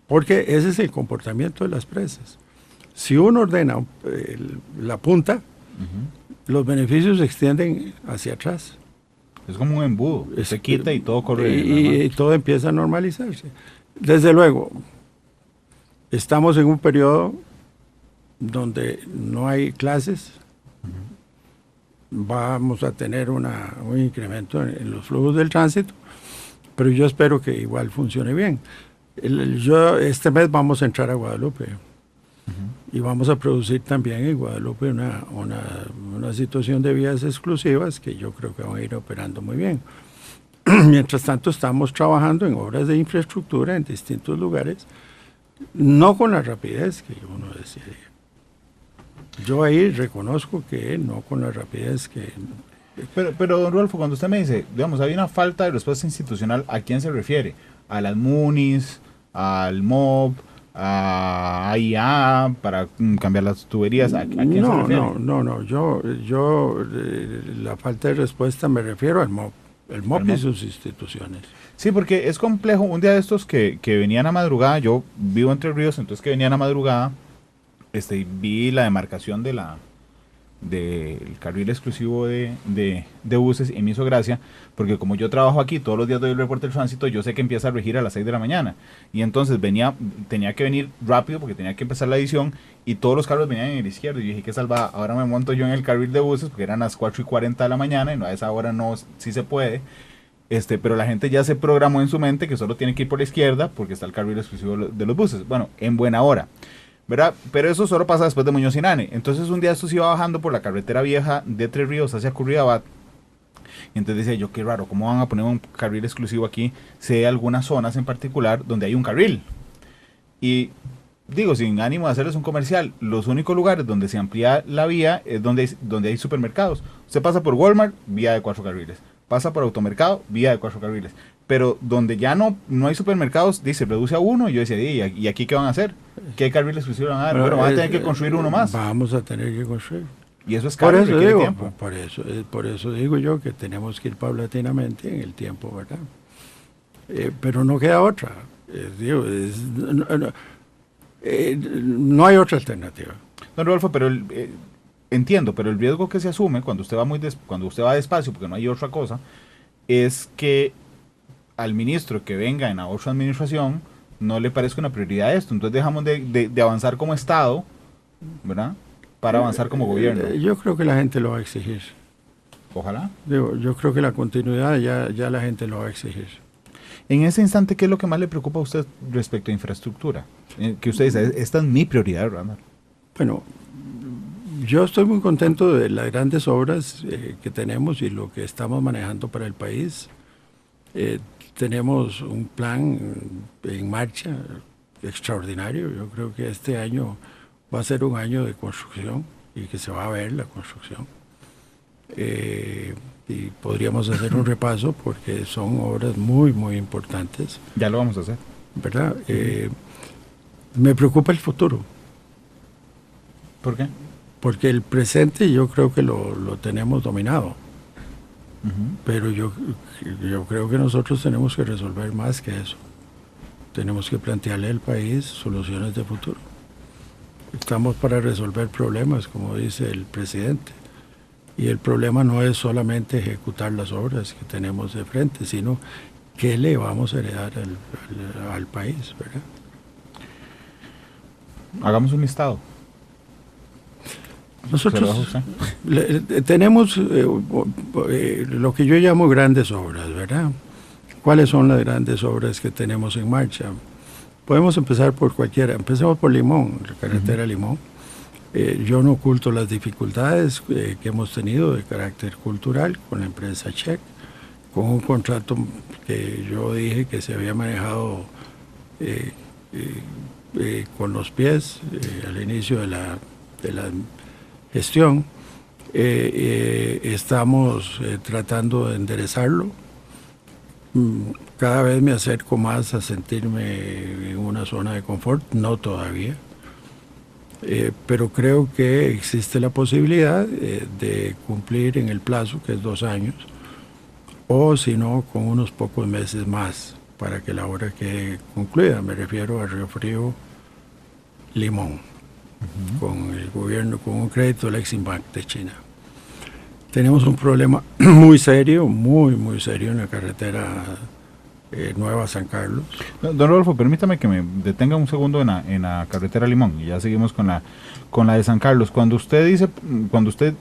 Porque ese es el comportamiento de las presas. Si uno ordena la punta, los beneficios se extienden hacia atrás. Es como un embudo, se quita y todo corre. Y todo empieza a normalizarse. Desde luego, estamos en un periodo donde no hay clases. Vamos a tener un incremento en los flujos del tránsito, pero yo espero que igual funcione bien. Este mes vamos a entrar a Guadalupe y vamos a producir también en Guadalupe una situación de vías exclusivas que yo creo que van a ir operando muy bien. Mientras tanto, estamos trabajando en obras de infraestructura en distintos lugares, no con la rapidez que uno decide. Yo ahí reconozco que no con la rapidez que... Pero don Rodolfo, cuando usted me dice, digamos, hay una falta de respuesta institucional, ¿a quién se refiere? ¿A las MUNIS, al MOB, a AIA, para cambiar las tuberías? ¿A quién se refiere? No, yo la falta de respuesta me refiero al MOB. El MOB y sus instituciones. Sí, porque es complejo. Un día de estos que venían a madrugada, yo vivo Entre Ríos, entonces que venían a madrugada, vi la demarcación del carril exclusivo de buses, y me hizo gracia, porque como yo trabajo aquí, todos los días doy el reporte del tránsito, yo sé que empieza a regir a las 6 de la mañana, y entonces tenía que venir rápido porque tenía que empezar la edición, y todos los carros venían en el izquierdo, y yo dije, qué salvada, ahora me monto yo en el carril de buses, porque eran las 4:40 de la mañana, y no, a esa hora no, sí se puede, pero la gente ya se programó en su mente que solo tiene que ir por la izquierda, porque está el carril exclusivo de los buses, bueno, en buena hora, ¿verdad? Pero eso solo pasa después de Muñoz y Nane. Entonces un día esto se iba bajando por la carretera vieja de Tres Ríos hacia Curridabat, y entonces decía yo, qué raro, ¿cómo van a poner un carril exclusivo aquí si hay algunas zonas en particular donde hay un carril? Y digo, sin ánimo de hacerles un comercial, los únicos lugares donde se amplía la vía es donde hay supermercados. Usted pasa por Walmart, vía de 4 carriles. Pasa por Automercado, vía de 4 carriles. Pero donde ya no hay supermercados, dice, reduce a 1. Y yo decía, ¿y aquí qué van a hacer? ¿Qué carril exclusivo van a dar? Bueno, van a tener que construir uno más. Vamos a tener que construir. Y eso es caro, por eso requiere digo, tiempo. Por eso digo yo que tenemos que ir paulatinamente en el tiempo, ¿verdad? Pero no queda otra. No hay otra alternativa. Don Rodolfo, pero entiendo, pero el riesgo que se asume cuando usted va despacio, porque no hay otra cosa, es que al ministro que venga en la otra administración no le parezca una prioridad esto. Entonces dejamos de avanzar como Estado, ¿verdad? Para avanzar como gobierno. Yo creo que la gente lo va a exigir. Ojalá. Yo creo que la continuidad ya la gente lo va a exigir. En ese instante, ¿qué es lo que más le preocupa a usted respecto a infraestructura? Que usted dice, esta es mi prioridad, ¿verdad? Bueno, yo estoy muy contento de las grandes obras que tenemos y lo que estamos manejando para el país. Tenemos un plan en marcha extraordinario. Yo creo que este año va a ser un año de construcción y que se va a ver la construcción. Y podríamos hacer un repaso porque son obras muy, muy importantes. Ya lo vamos a hacer. ¿Verdad? Me preocupa el futuro. ¿Por qué? Porque el presente yo creo que lo tenemos dominado. Pero yo creo que nosotros tenemos que resolver más que eso. Tenemos que plantearle al país soluciones de futuro. Estamos para resolver problemas, como dice el presidente. Y el problema no es solamente ejecutar las obras que tenemos de frente, sino qué le vamos a heredar al país, ¿verdad? Hagamos un listado. Nosotros tenemos lo que yo llamo grandes obras, ¿verdad? ¿Cuáles son las grandes obras que tenemos en marcha? Podemos empezar por cualquiera. Empecemos por Limón, la carretera Limón. Yo no oculto las dificultades que hemos tenido de carácter cultural con la empresa Check, con un contrato que yo dije que se había manejado con los pies al inicio de la gestión. Estamos tratando de enderezarlo. Cada vez me acerco más a sentirme en una zona de confort, no todavía. Pero creo que existe la posibilidad de cumplir en el plazo, que es 2 años, o si no, con unos pocos meses más para que la obra quede concluida. Me refiero a Río Frío, Limón, con el gobierno, con un crédito del Exim Bank de China. Tenemos un problema muy serio, muy serio en la carretera Nueva San Carlos. Don Rodolfo, permítame que me detenga un segundo en la carretera Limón y ya seguimos con la de San Carlos. Cuando usted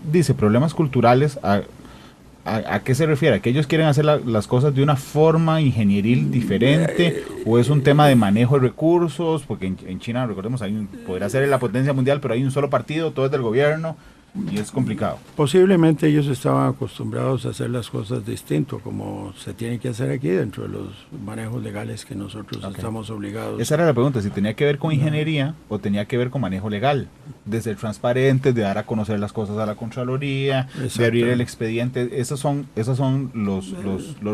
dice problemas culturales, ¿a qué se refiere? ¿A que ellos quieren hacer las cosas de una forma ingenieril diferente? ¿O es un tema de manejo de recursos? Porque en China, recordemos, podrá ser la potencia mundial, pero hay un solo partido, todo es del gobierno. Y es complicado. Posiblemente ellos estaban acostumbrados a hacer las cosas distinto, como se tiene que hacer aquí dentro de los manejos legales que nosotros estamos obligados. Esa era la pregunta, si tenía que ver con ingeniería o tenía que ver con manejo legal, de ser transparentes, de dar a conocer las cosas a la Contraloría, de abrir el expediente. Esos son los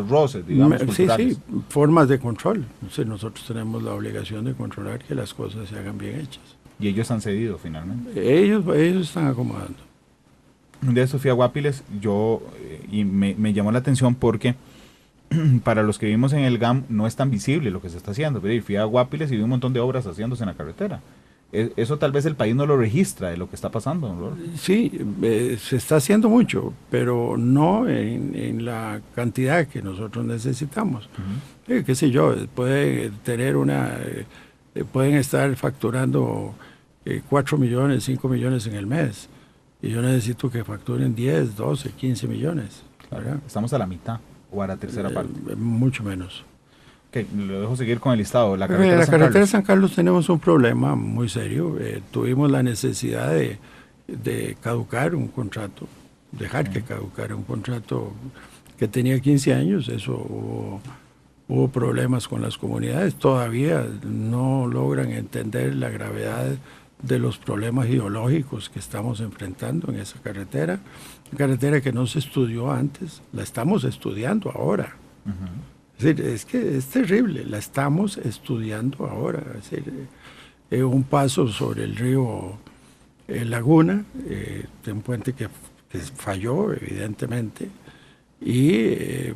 roces, digamos, culturales. Sí, formas de control. Entonces, nosotros tenemos la obligación de controlar que las cosas se hagan bien hechas. Y ellos han cedido finalmente. Ellos están acomodando. Un día Sofía Guapiles, y me llamó la atención porque para los que vivimos en el GAM no es tan visible lo que se está haciendo. Pero fui a Guapiles y vi un montón de obras haciéndose en la carretera. Eso tal vez el país no lo registra de lo que está pasando, ¿no? Sí, se está haciendo mucho, pero no en la cantidad que nosotros necesitamos. Qué sé yo, pueden estar facturando 4 millones, 5 millones en el mes. Y yo necesito que facturen 10, 12, 15 millones. Claro, estamos a la mitad o a la tercera parte. Mucho menos. Okay, lo dejo seguir con el listado. La carretera San Carlos tenemos un problema muy serio. Tuvimos la necesidad de caducar un contrato, dejar que caducara un contrato que tenía 15 años. Eso hubo problemas con las comunidades. Todavía no logran entender la gravedad de los problemas ideológicos que estamos enfrentando en esa carretera. Una carretera que no se estudió antes, la estamos estudiando ahora. Es decir, es que es terrible, la estamos estudiando ahora. Es decir, un paso sobre el río Laguna, de un puente que falló, evidentemente, y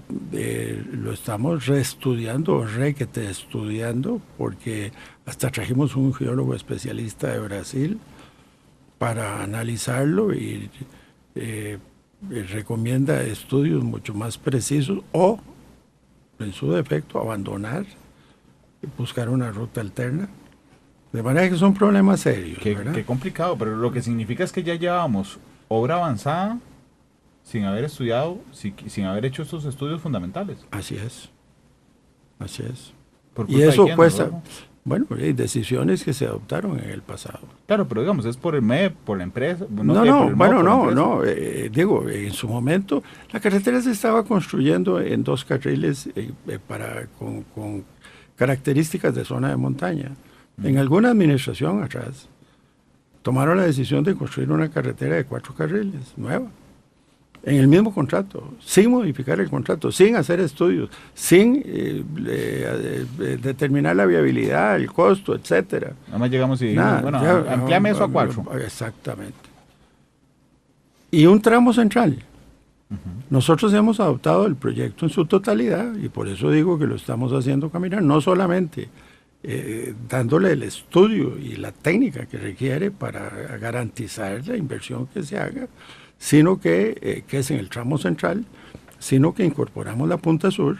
lo estamos reestudiando, estudiando, porque hasta trajimos un geólogo especialista de Brasil para analizarlo y recomienda estudios mucho más precisos o, en su defecto, abandonar y buscar una ruta alterna. De manera que son problemas serios. Qué complicado, pero lo que significa es que ya llevábamos obra avanzada sin haber estudiado, sin haber hecho estos estudios fundamentales. Así es. Y eso cuesta, ¿no? Bueno, hay decisiones que se adoptaron en el pasado. Claro, pero digamos, es por el MEP, por la empresa. Digo, en su momento la carretera se estaba construyendo en 2 carriles con características de zona de montaña. En alguna administración atrás, tomaron la decisión de construir una carretera de 4 carriles, nueva, en el mismo contrato, sin modificar el contrato, sin hacer estudios, sin determinar la viabilidad, el costo, etcétera. Nada más llegamos y dijimos, bueno, amplíame eso a 4. Exactamente. Y un tramo central. Nosotros hemos adoptado el proyecto en su totalidad y por eso digo que lo estamos haciendo caminar, no solamente dándole el estudio y la técnica que requiere para garantizar la inversión que se haga, sino que es en el tramo central, sino que incorporamos la punta sur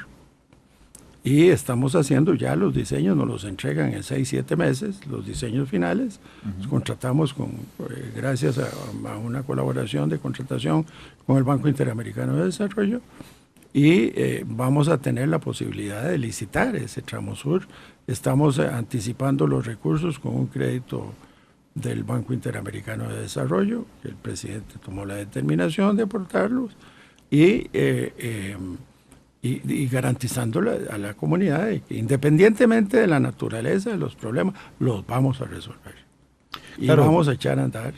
y estamos haciendo ya los diseños, nos los entregan en 6-7 meses, los diseños finales. Contratamos gracias a una colaboración de contratación con el Banco Interamericano de Desarrollo y vamos a tener la posibilidad de licitar ese tramo sur. Estamos anticipando los recursos con un crédito del Banco Interamericano de Desarrollo, que el presidente tomó la determinación de aportarlos y garantizando a la comunidad de que independientemente de la naturaleza de los problemas, los vamos a resolver. Y claro, vamos a echar a andar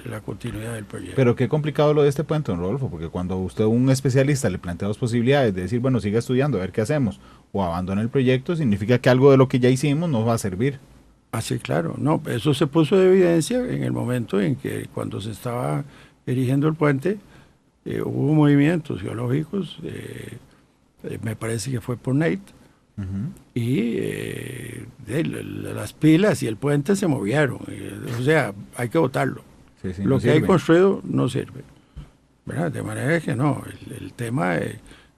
la continuidad del proyecto. Pero qué complicado lo de este puente, don Rodolfo, porque cuando usted, un especialista, le plantea 2 posibilidades de decir, bueno, siga estudiando, a ver qué hacemos, o abandona el proyecto, significa que algo de lo que ya hicimos nos va a servir. Ah, sí, claro. No, eso se puso de evidencia en el momento en que cuando se estaba erigiendo el puente, hubo movimientos geológicos, me parece que fue por Nate, y las pilas y el puente se movieron. O sea, hay que botarlo. Sí, lo no que hay construido no sirve. ¿Verdad? De manera que no, el tema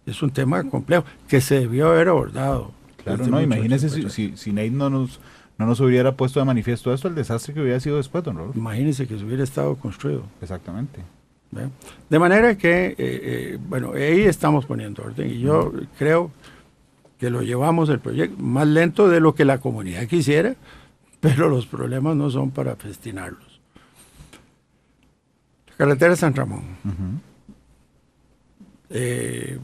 es un tema complejo que se debió haber abordado. Claro, no, imagínese si Nate no nos hubiera puesto de manifiesto esto, el desastre que hubiera sido después, don Rodolfo. Imagínese que se hubiera estado construido. Exactamente. De manera que, bueno, ahí estamos poniendo orden y yo creo que lo llevamos el proyecto más lento de lo que la comunidad quisiera, pero los problemas no son para festinarlos. Carretera San Ramón. El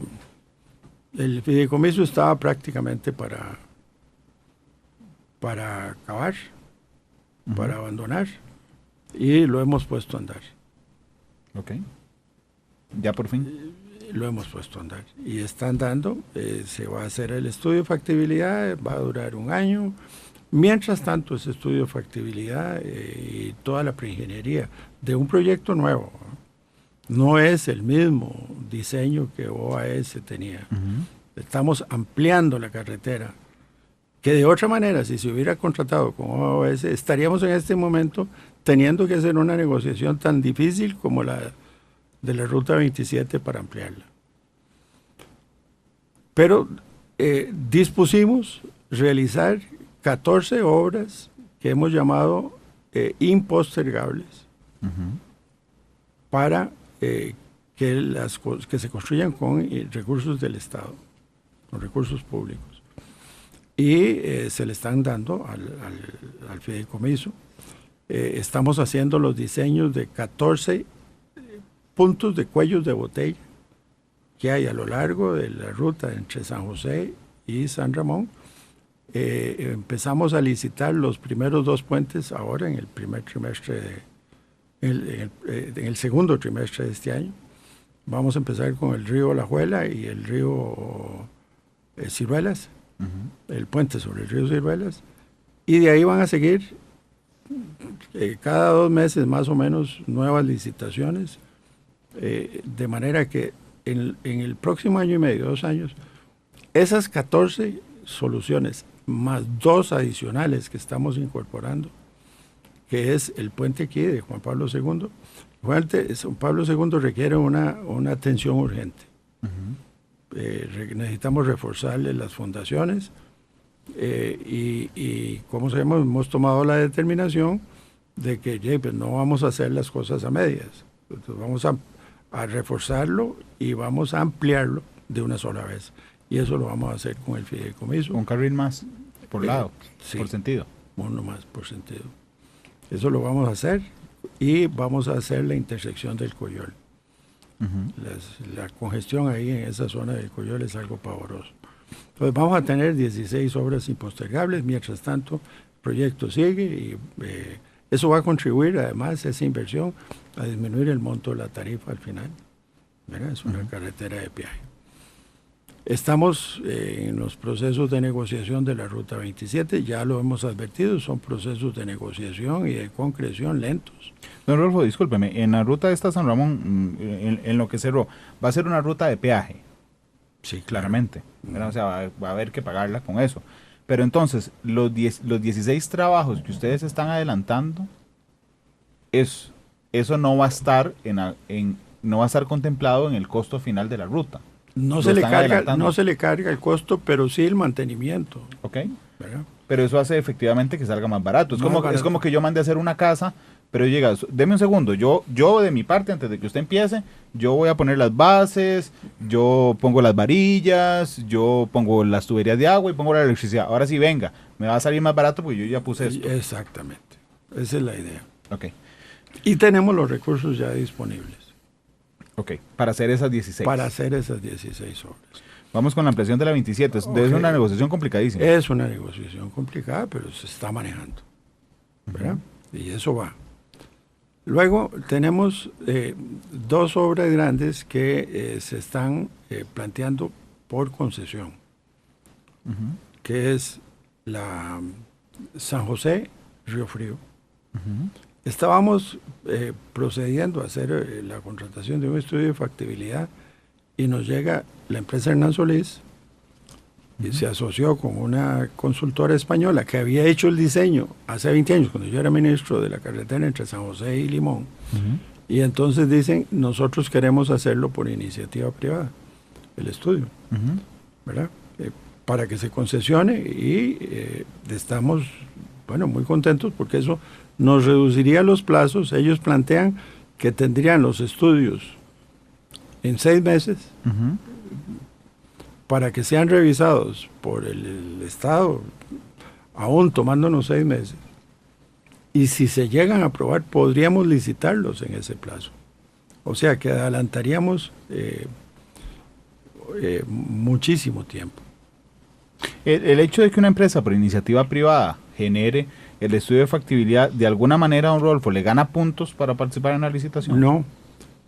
fideicomiso estaba prácticamente para acabar, para abandonar, y lo hemos puesto a andar. Ok. Ya por fin. Lo hemos puesto a andar. Y está andando, se va a hacer el estudio de factibilidad, va a durar 1 año. Mientras tanto, ese estudio de factibilidad y toda la preingeniería de un proyecto nuevo, no es el mismo diseño que OAS tenía. Estamos ampliando la carretera, que de otra manera, si se hubiera contratado con OAS, estaríamos en este momento teniendo que hacer una negociación tan difícil como la de la Ruta 27 para ampliarla. Pero dispusimos realizar 14 obras que hemos llamado impostergables para que se construyan con recursos del Estado, con recursos públicos. Y se le están dando al fideicomiso. Estamos haciendo los diseños de 14 puntos de cuellos de botella que hay a lo largo de la ruta entre San José y San Ramón. Empezamos a licitar los primeros 2 puentes ahora en el primer trimestre, en el segundo trimestre de este año. Vamos a empezar con el río Alajuela y el río Ciruelas, el puente sobre el río Ciruelas, y de ahí van a seguir cada 2 meses más o menos nuevas licitaciones, de manera que en el próximo año y medio, 2 años, esas 14 soluciones más 2 adicionales que estamos incorporando, que es el puente aquí de Juan Pablo II. Juan Pablo II requiere una atención urgente. Necesitamos reforzarle las fundaciones y como sabemos, hemos tomado la determinación de que pues, no vamos a hacer las cosas a medias. Entonces, vamos a reforzarlo y vamos a ampliarlo de una sola vez. Y eso lo vamos a hacer con el fideicomiso. ¿Un carril más por lado? Sí, por sentido. Uno más por sentido. Eso lo vamos a hacer y vamos a hacer la intersección del Coyol. La congestión ahí en esa zona del Coyol es algo pavoroso. Entonces vamos a tener 16 obras impostergables, mientras tanto el proyecto sigue y eso va a contribuir además esa inversión a disminuir el monto de la tarifa al final, ¿verdad? Es una carretera de peaje. Estamos en los procesos de negociación de la Ruta 27, ya lo hemos advertido, son procesos de negociación y de concreción lentos. Don Rodolfo, discúlpeme, en la ruta esta San Ramón, en lo que cerró, va a ser una ruta de peaje. Sí, Claramente, ¿verdad? O sea, va a haber que pagarla con eso. Pero entonces, los 16 trabajos que ustedes están adelantando, eso no va a estar no va a estar contemplado en el costo final de la ruta. No se le carga el costo, pero sí el mantenimiento. Ok. ¿Verdad? Pero eso hace efectivamente que salga más barato. Es como que yo mande a hacer una casa, pero llega, deme un segundo, yo de mi parte, antes de que usted empiece, yo voy a poner las bases, yo pongo las varillas, yo pongo las tuberías de agua y pongo la electricidad. Ahora sí, venga, me va a salir más barato porque yo ya puse esto. Exactamente, esa es la idea. Ok. Y tenemos los recursos ya disponibles. Ok, para hacer esas 16. Para hacer esas 16 obras. Vamos con la ampliación de la 27. Es una negociación complicadísima. Es una negociación complicada, pero se está manejando, ¿verdad? Y eso va. Luego tenemos 2 obras grandes que se están planteando por concesión, que es la San José Río Frío. Estábamos procediendo a hacer la contratación de un estudio de factibilidad y nos llega la empresa Hernán Solís y se asoció con una consultora española que había hecho el diseño hace 20 años, cuando yo era ministro de la carretera entre San José y Limón. Y entonces dicen, nosotros queremos hacerlo por iniciativa privada, el estudio, ¿verdad? Para que se concesione y estamos, bueno, muy contentos porque eso nos reduciría los plazos. Ellos plantean que tendrían los estudios en 6 meses para que sean revisados por el Estado, aún tomándonos 6 meses. Y si se llegan a aprobar, podríamos licitarlos en ese plazo. O sea que adelantaríamos muchísimo tiempo. El hecho de que una empresa por iniciativa privada genere el estudio de factibilidad, de alguna manera, don Rodolfo, ¿le gana puntos para participar en la licitación? No,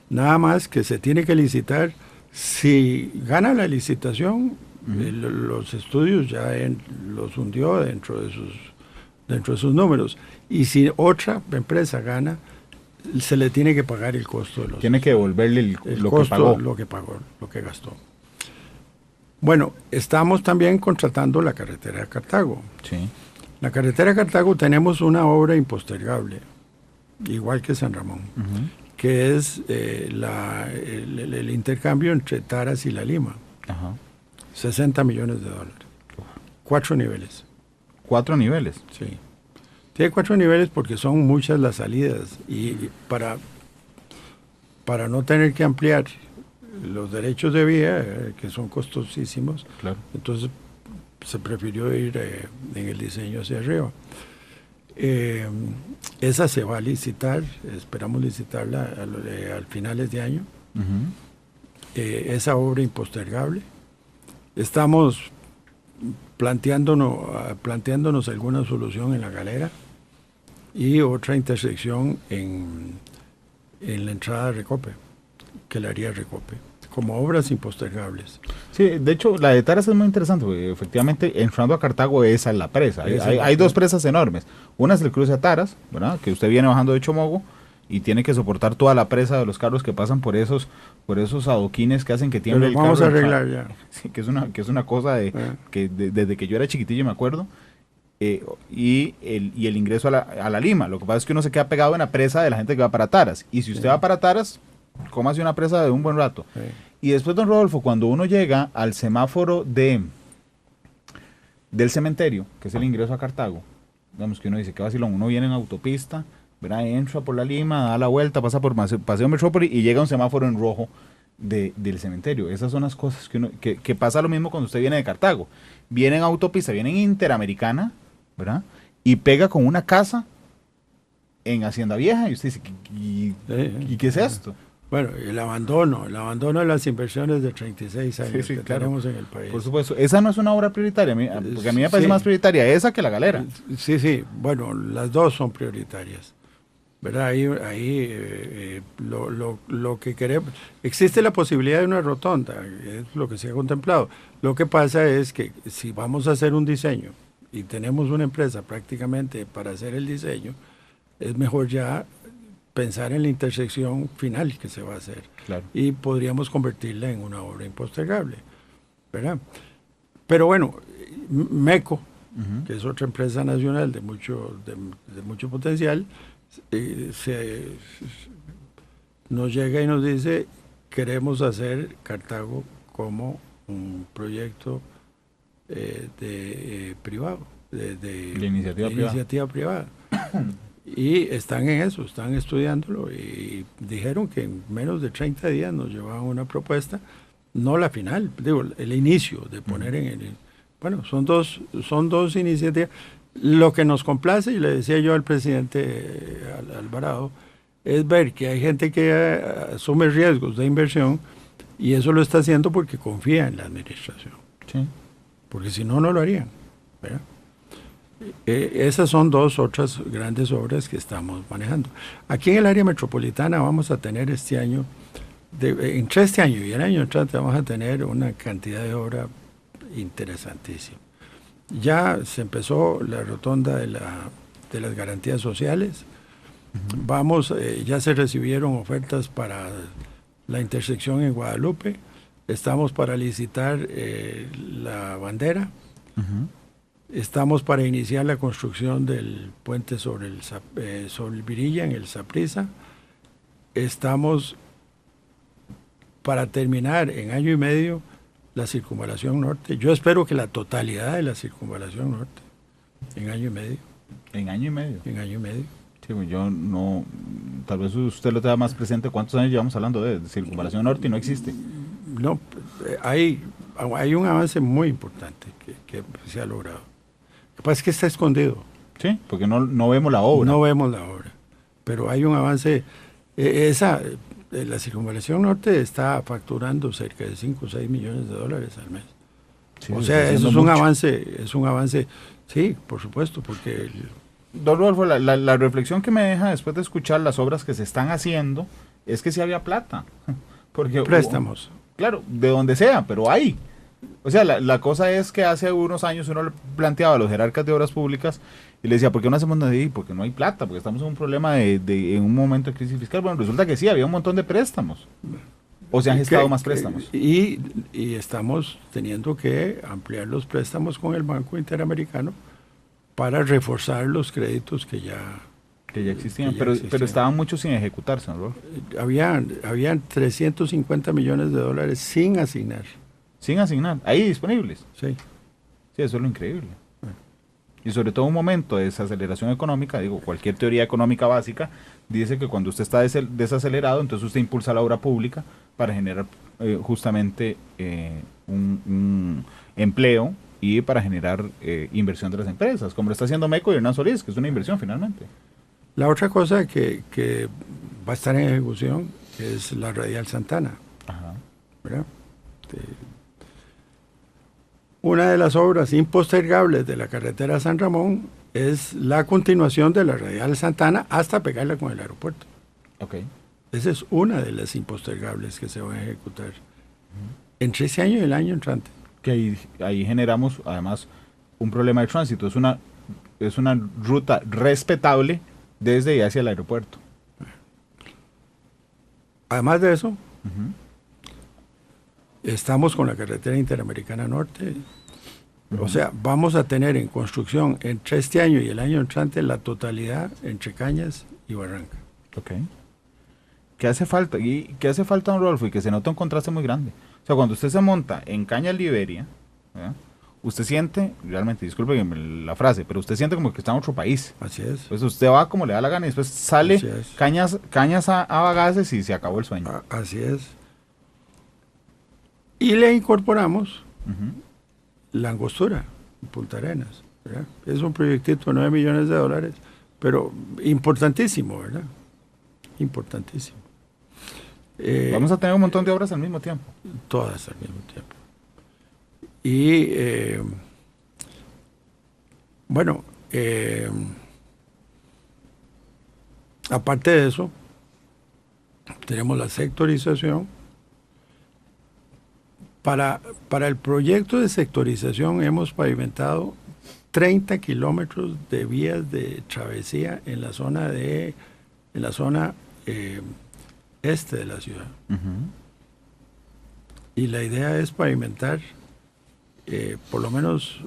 nada más que se tiene que licitar. Si gana la licitación, los estudios ya los hundió dentro de sus números. Y si otra empresa gana, se le tiene que pagar el costo de los... Tiene que devolverle lo costo, que pagó. Lo que gastó. Bueno, estamos también contratando la carretera de Cartago. Sí. La carretera de Cartago tenemos una obra impostergable, igual que San Ramón, que es el intercambio entre Taras y La Lima. 60 millones de dólares. 4 niveles. 4 niveles. Sí. Tiene 4 niveles porque son muchas las salidas y para no tener que ampliar los derechos de vía, que son costosísimos, claro. Entonces se prefirió ir en el diseño hacia arriba. Esa se va a licitar, esperamos licitarla al finales de año. Esa obra impostergable. Estamos planteándonos alguna solución en La Galera y otra intersección en la entrada de Recope, que la haría Recope, como obras impostergables. Sí, de hecho, la de Taras es muy interesante, porque efectivamente, entrando a Cartago, esa es la presa. Hay 2 presas enormes. Una es el cruce a Taras, ¿verdad? Que usted viene bajando de Chomogo y tiene que soportar toda la presa de los carros que pasan por esos adoquines que hacen que tiemble el carro. Vamos a arreglar ya. Sí, que es una cosa que desde que yo era chiquitillo me acuerdo. Y el ingreso a la Lima. Lo que pasa es que uno se queda pegado en la presa de la gente que va para Taras. Y si usted va para Taras, cómase una presa de un buen rato. Y después, don Rodolfo, cuando uno llega al semáforo del cementerio, que es el ingreso a Cartago, digamos que uno dice que vacilón, uno viene en autopista, ¿verdad? Entra por la Lima, da la vuelta, pasa por Paseo Metrópoli y llega a un semáforo en rojo del cementerio. Esas son las cosas que pasa lo mismo cuando usted viene de Cartago. Viene en autopista, viene en Interamericana, ¿verdad? Y pega con una casa en Hacienda Vieja y usted dice, ¿y qué es esto? Bueno, el abandono de las inversiones de 36 años Sí, que claro. tenemos en el país. Por supuesto, esa no es una obra prioritaria, porque a mí me parece Sí. más prioritaria esa que la galera. Sí, bueno, las dos son prioritarias. ¿Verdad? Lo que queremos, existe la posibilidad de una rotonda, es lo que se ha contemplado. Lo que pasa es que si vamos a hacer un diseño y tenemos una empresa prácticamente para hacer el diseño, es mejor ya pensar en la intersección final que se va a hacer. Claro. Y podríamos convertirla en una obra impostergable, ¿verdad? Pero bueno, MECO, que es otra empresa nacional de mucho potencial, nos llega y nos dice: queremos hacer Cartago como un proyecto privado, de iniciativa privada. Y están en eso, están estudiándolo, y dijeron que en menos de 30 días nos llevaban una propuesta, no la final, digo, el inicio de poner en el... Bueno, son dos iniciativas. Lo que nos complace, y le decía yo al presidente Alvarado, es ver que hay gente que asume riesgos de inversión, y eso lo está haciendo porque confía en la administración. Sí. Porque si no, no lo harían, ¿verdad? Esas son dos otras grandes obras que estamos manejando. Aquí en el área metropolitana vamos a tener este año, entre este año y el año entrante, vamos a tener una cantidad de obra interesantísima. Ya se empezó la rotonda de las garantías sociales. Ya se recibieron ofertas para la intersección en Guadalupe. Estamos para licitar la bandera. Estamos para iniciar la construcción del puente sobre el Virilla, en el Saprissa. Estamos para terminar en año y medio la circunvalación norte. Yo espero que la totalidad de la circunvalación norte, en año y medio. ¿En año y medio? En año y medio. Sí, pues yo no, tal vez usted lo tenga más presente. ¿Cuántos años llevamos hablando de circunvalación norte y no existe? No, hay un avance muy importante que se ha logrado. Lo que pasa es que está escondido. Sí, porque no vemos la obra. No vemos la obra, pero hay un avance. La circunvalación norte está facturando cerca de 5 o 6 millones de dólares al mes. Sí, o sea, eso es un avance, sí, por supuesto, porque... Don Rodolfo, la reflexión que me deja después de escuchar las obras que se están haciendo es que sí había plata. Porque préstamos. Claro, de donde sea, pero hay. O sea, la cosa es que hace unos años uno le planteaba a los jerarcas de obras públicas y le decía: ¿por qué no hacemos nada? Porque no hay plata, porque estamos en un problema en un momento de crisis fiscal. Bueno, resulta que sí, había un montón de préstamos. O se han gestado más préstamos. Y estamos teniendo que ampliar los préstamos con el Banco Interamericano para reforzar los créditos que ya existían, pero estaban muchos sin ejecutarse, ¿no? Habían 350 millones de dólares sin asignar. Sin asignar, ahí disponibles. Sí. Sí, eso es lo increíble. Y sobre todo en un momento de desaceleración económica, digo, cualquier teoría económica básica dice que cuando usted está desacelerado, entonces usted impulsa la obra pública para generar justamente un empleo y para generar inversión de las empresas, como lo está haciendo MECO y Hernán Solís, que es una inversión finalmente. La otra cosa que va a estar en ejecución es la Radial Santana. Ajá. ¿Verdad? Una de las obras impostergables de la carretera San Ramón es la continuación de la Radial Santana hasta pegarla con el aeropuerto. Okay. Esa es una de las impostergables que se van a ejecutar entre ese año y el año entrante. Que ahí generamos además un problema de tránsito. Es una ruta respetable desde y hacia el aeropuerto. Además de eso, estamos con la carretera Interamericana Norte. O sea, vamos a tener en construcción entre este año y el año entrante la totalidad entre Cañas y Barranca. Ok. ¿Qué hace falta? ¿Y qué hace falta, don Rodolfo? Y que se nota un contraste muy grande. O sea, cuando usted se monta en Cañas Liberia, ¿verdad? Usted siente, realmente, disculpe la frase, pero usted siente como que está en otro país. Así es. Pues usted va como le da la gana y después sale Cañas a Bagaces y se acabó el sueño. Así es. Y le incorporamos la Angostura, Punta Arenas, ¿verdad? Es un proyectito de 9 millones de dólares, pero importantísimo, ¿verdad? Importantísimo. Vamos a tener un montón de obras al mismo tiempo. Todas al mismo tiempo. Y bueno, aparte de eso, tenemos la sectorización. Para el proyecto de sectorización hemos pavimentado 30 kilómetros de vías de travesía en la zona este de la ciudad. Y la idea es pavimentar por lo menos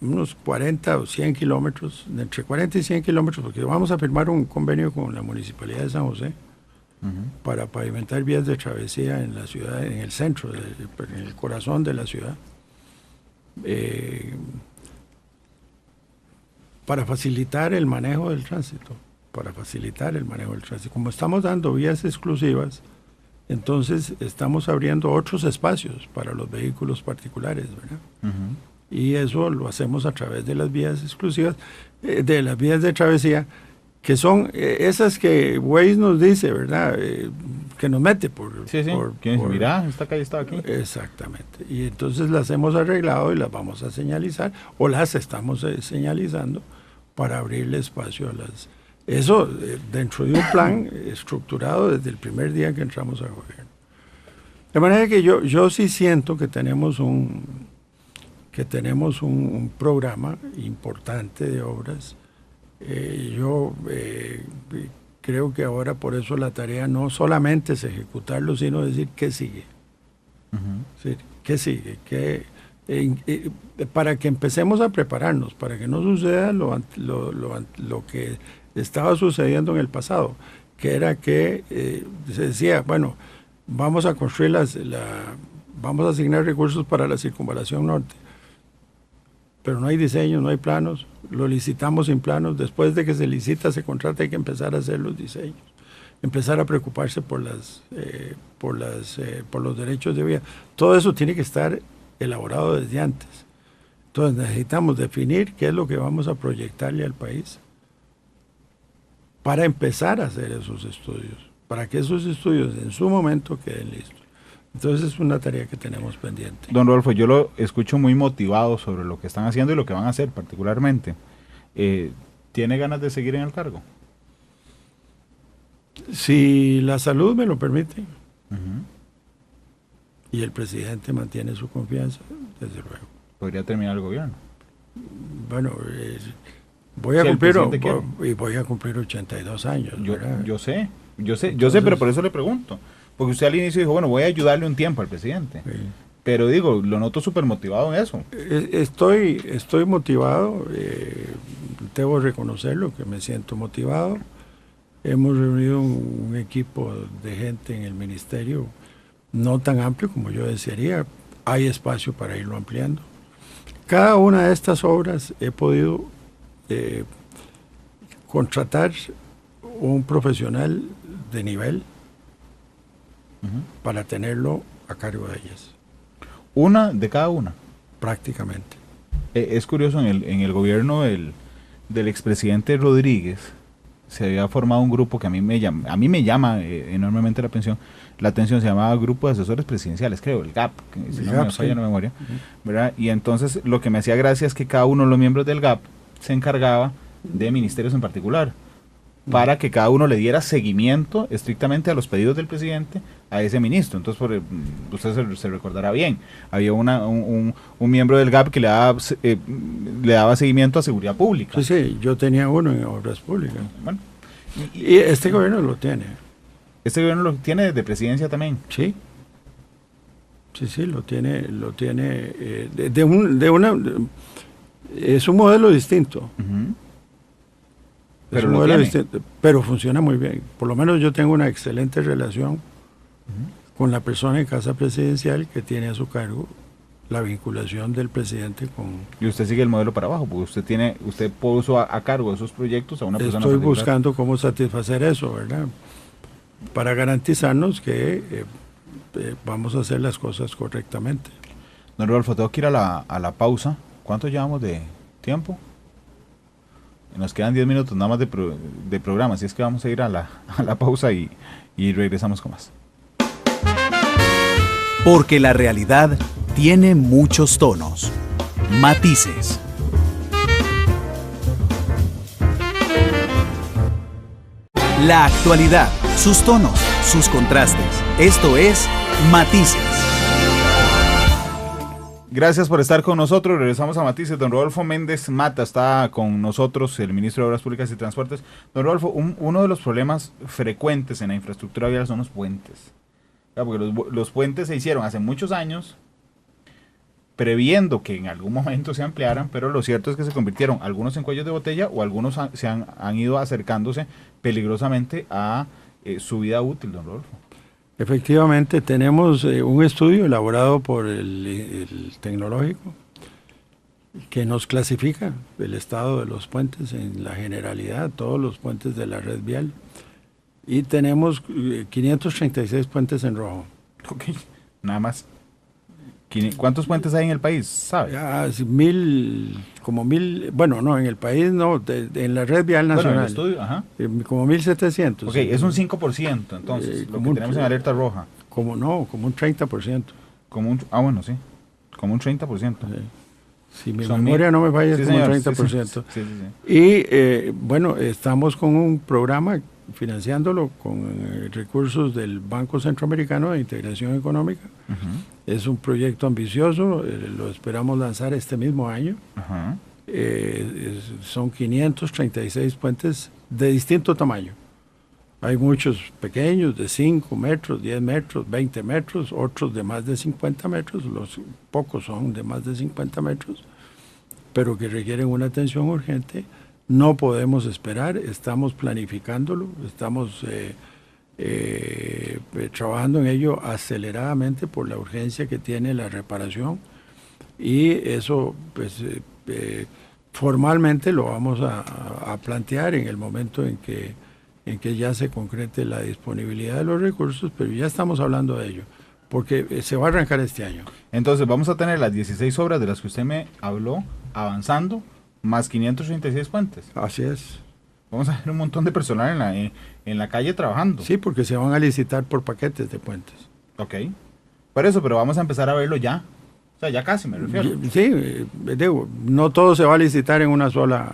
unos 40 o 100 kilómetros, entre 40 y 100 kilómetros, porque vamos a firmar un convenio con la Municipalidad de San José para pavimentar vías de travesía en la ciudad, en el centro, en el corazón de la ciudad, para facilitar el manejo del tránsito, Como estamos dando vías exclusivas, entonces estamos abriendo otros espacios para los vehículos particulares, ¿verdad? Y eso lo hacemos a través de las vías exclusivas, de las vías de travesía, que son esas que Waze nos dice, ¿verdad? Que nos mete por... Mira, esta calle estaba aquí. Exactamente. Y entonces las hemos arreglado y las vamos a señalizar, o las estamos señalizando para abrirle espacio a las... Eso dentro de un plan estructurado desde el primer día que entramos al gobierno. De manera que yo sí siento que tenemos un programa importante de obras. Yo creo que ahora por eso la tarea no solamente es ejecutarlo, sino decir qué sigue. Sí, ¿qué sigue? Para que empecemos a prepararnos, para que no suceda lo que estaba sucediendo en el pasado, que era que se decía, bueno, vamos a construir vamos a asignar recursos para la circunvalación norte, pero no hay diseño, no hay planos, lo licitamos sin planos, después de que se licita, se contrata, hay que empezar a hacer los diseños, empezar a preocuparse por los derechos de vía. Todo eso tiene que estar elaborado desde antes. Entonces necesitamos definir qué es lo que vamos a proyectarle al país para empezar a hacer esos estudios, para que esos estudios en su momento queden listos. Entonces es una tarea que tenemos pendiente. Don Rodolfo, yo lo escucho muy motivado sobre lo que están haciendo y lo que van a hacer particularmente. ¿Tiene ganas de seguir en el cargo? Si la salud me lo permite y el presidente mantiene su confianza, desde luego. ¿Podría terminar el gobierno? Bueno, voy a cumplir 82 años. Yo sé, pero por eso le pregunto. Porque usted al inicio dijo, bueno, voy a ayudarle un tiempo al presidente. Sí. Pero digo, lo noto súper motivado en eso. Estoy motivado, debo reconocerlo, que me siento motivado. Hemos reunido un equipo de gente en el ministerio, no tan amplio como yo desearía. Hay espacio para irlo ampliando. Cada una de estas obras he podido contratar un profesional de nivel para tenerlo a cargo de ellas. ¿Una de cada una? Prácticamente. Es curioso, en el gobierno del expresidente Rodríguez se había formado un grupo que a mí me llama enormemente la atención, se llamaba Grupo de Asesores Presidenciales, creo, el GAP, si no me falla la memoria, ¿verdad? Y entonces lo que me hacía gracia es que cada uno de los miembros del GAP se encargaba de ministerios en particular, para que cada uno le diera seguimiento estrictamente a los pedidos del presidente a ese ministro. Entonces, usted se recordará bien, había un miembro del GAP que le daba seguimiento a seguridad pública. Sí, yo tenía uno en obras públicas. Bueno, y este gobierno lo tiene. ¿Este gobierno lo tiene de presidencia también? Sí, lo tiene es un modelo distinto. Pero funciona muy bien. Por lo menos yo tengo una excelente relación con la persona en casa presidencial que tiene a su cargo la vinculación del presidente con... Y usted sigue el modelo para abajo, porque usted puso a cargo esos proyectos a una persona particular. Estoy buscando cómo satisfacer eso, ¿verdad? Para garantizarnos que vamos a hacer las cosas correctamente. Don Rodolfo, tengo que ir a la pausa. ¿Cuánto llevamos de tiempo? Nos quedan 10 minutos nada más de programa, así es que vamos a ir a la pausa y regresamos con más. Porque la realidad tiene muchos tonos, matices. La actualidad, sus tonos, sus contrastes. Esto es Matices. Gracias por estar con nosotros. Regresamos a Matices. Don Rodolfo Méndez Mata está con nosotros, el ministro de Obras Públicas y Transportes. Don Rodolfo, uno de los problemas frecuentes en la infraestructura vial son los puentes. Porque los puentes se hicieron hace muchos años previendo que en algún momento se ampliaran, pero lo cierto es que se convirtieron algunos en cuellos de botella o algunos han ido acercándose peligrosamente a su vida útil, don Rodolfo. Efectivamente, tenemos un estudio elaborado por el Tecnológico que nos clasifica el estado de los puentes en la generalidad, todos los puentes de la red vial. Y tenemos 536 puentes en rojo. Ok, nada más. ¿Cuántos puentes hay en el país? ¿Sabe? Como mil, bueno, no, en el país no, en la red vial nacional. Bueno, en el estudio, ajá. Como 1.700. Ok, es un 5%, entonces, lo que tenemos en alerta roja. Como un 30%. Bueno, sí, como un 30%. Sí. Si mi memoria no me falla, es como un 30%. Sí. Y, bueno, estamos con un programa financiándolo con recursos del Banco Centroamericano de Integración Económica. Uh-huh. Es un proyecto ambicioso, lo esperamos lanzar este mismo año. Uh-huh. Son 536 puentes de distinto tamaño. Hay muchos pequeños de 5 metros, 10 metros, 20 metros, otros de más de 50 metros, los pocos son de más de 50 metros, pero que requieren una atención urgente. No podemos esperar, estamos planificándolo, estamos trabajando en ello aceleradamente por la urgencia que tiene la reparación, y eso pues formalmente lo vamos a plantear en el momento en que ya se concrete la disponibilidad de los recursos, pero ya estamos hablando de ello, porque se va a arrancar este año. Entonces vamos a tener las 16 obras de las que usted me habló avanzando, más 536 puentes. Así es. Vamos a tener un montón de personal en la calle trabajando. Sí, porque se van a licitar por paquetes de puentes. Ok. Por eso, pero vamos a empezar a verlo ya. O sea, ya casi me refiero. Sí, digo, no todo se va a licitar de una sola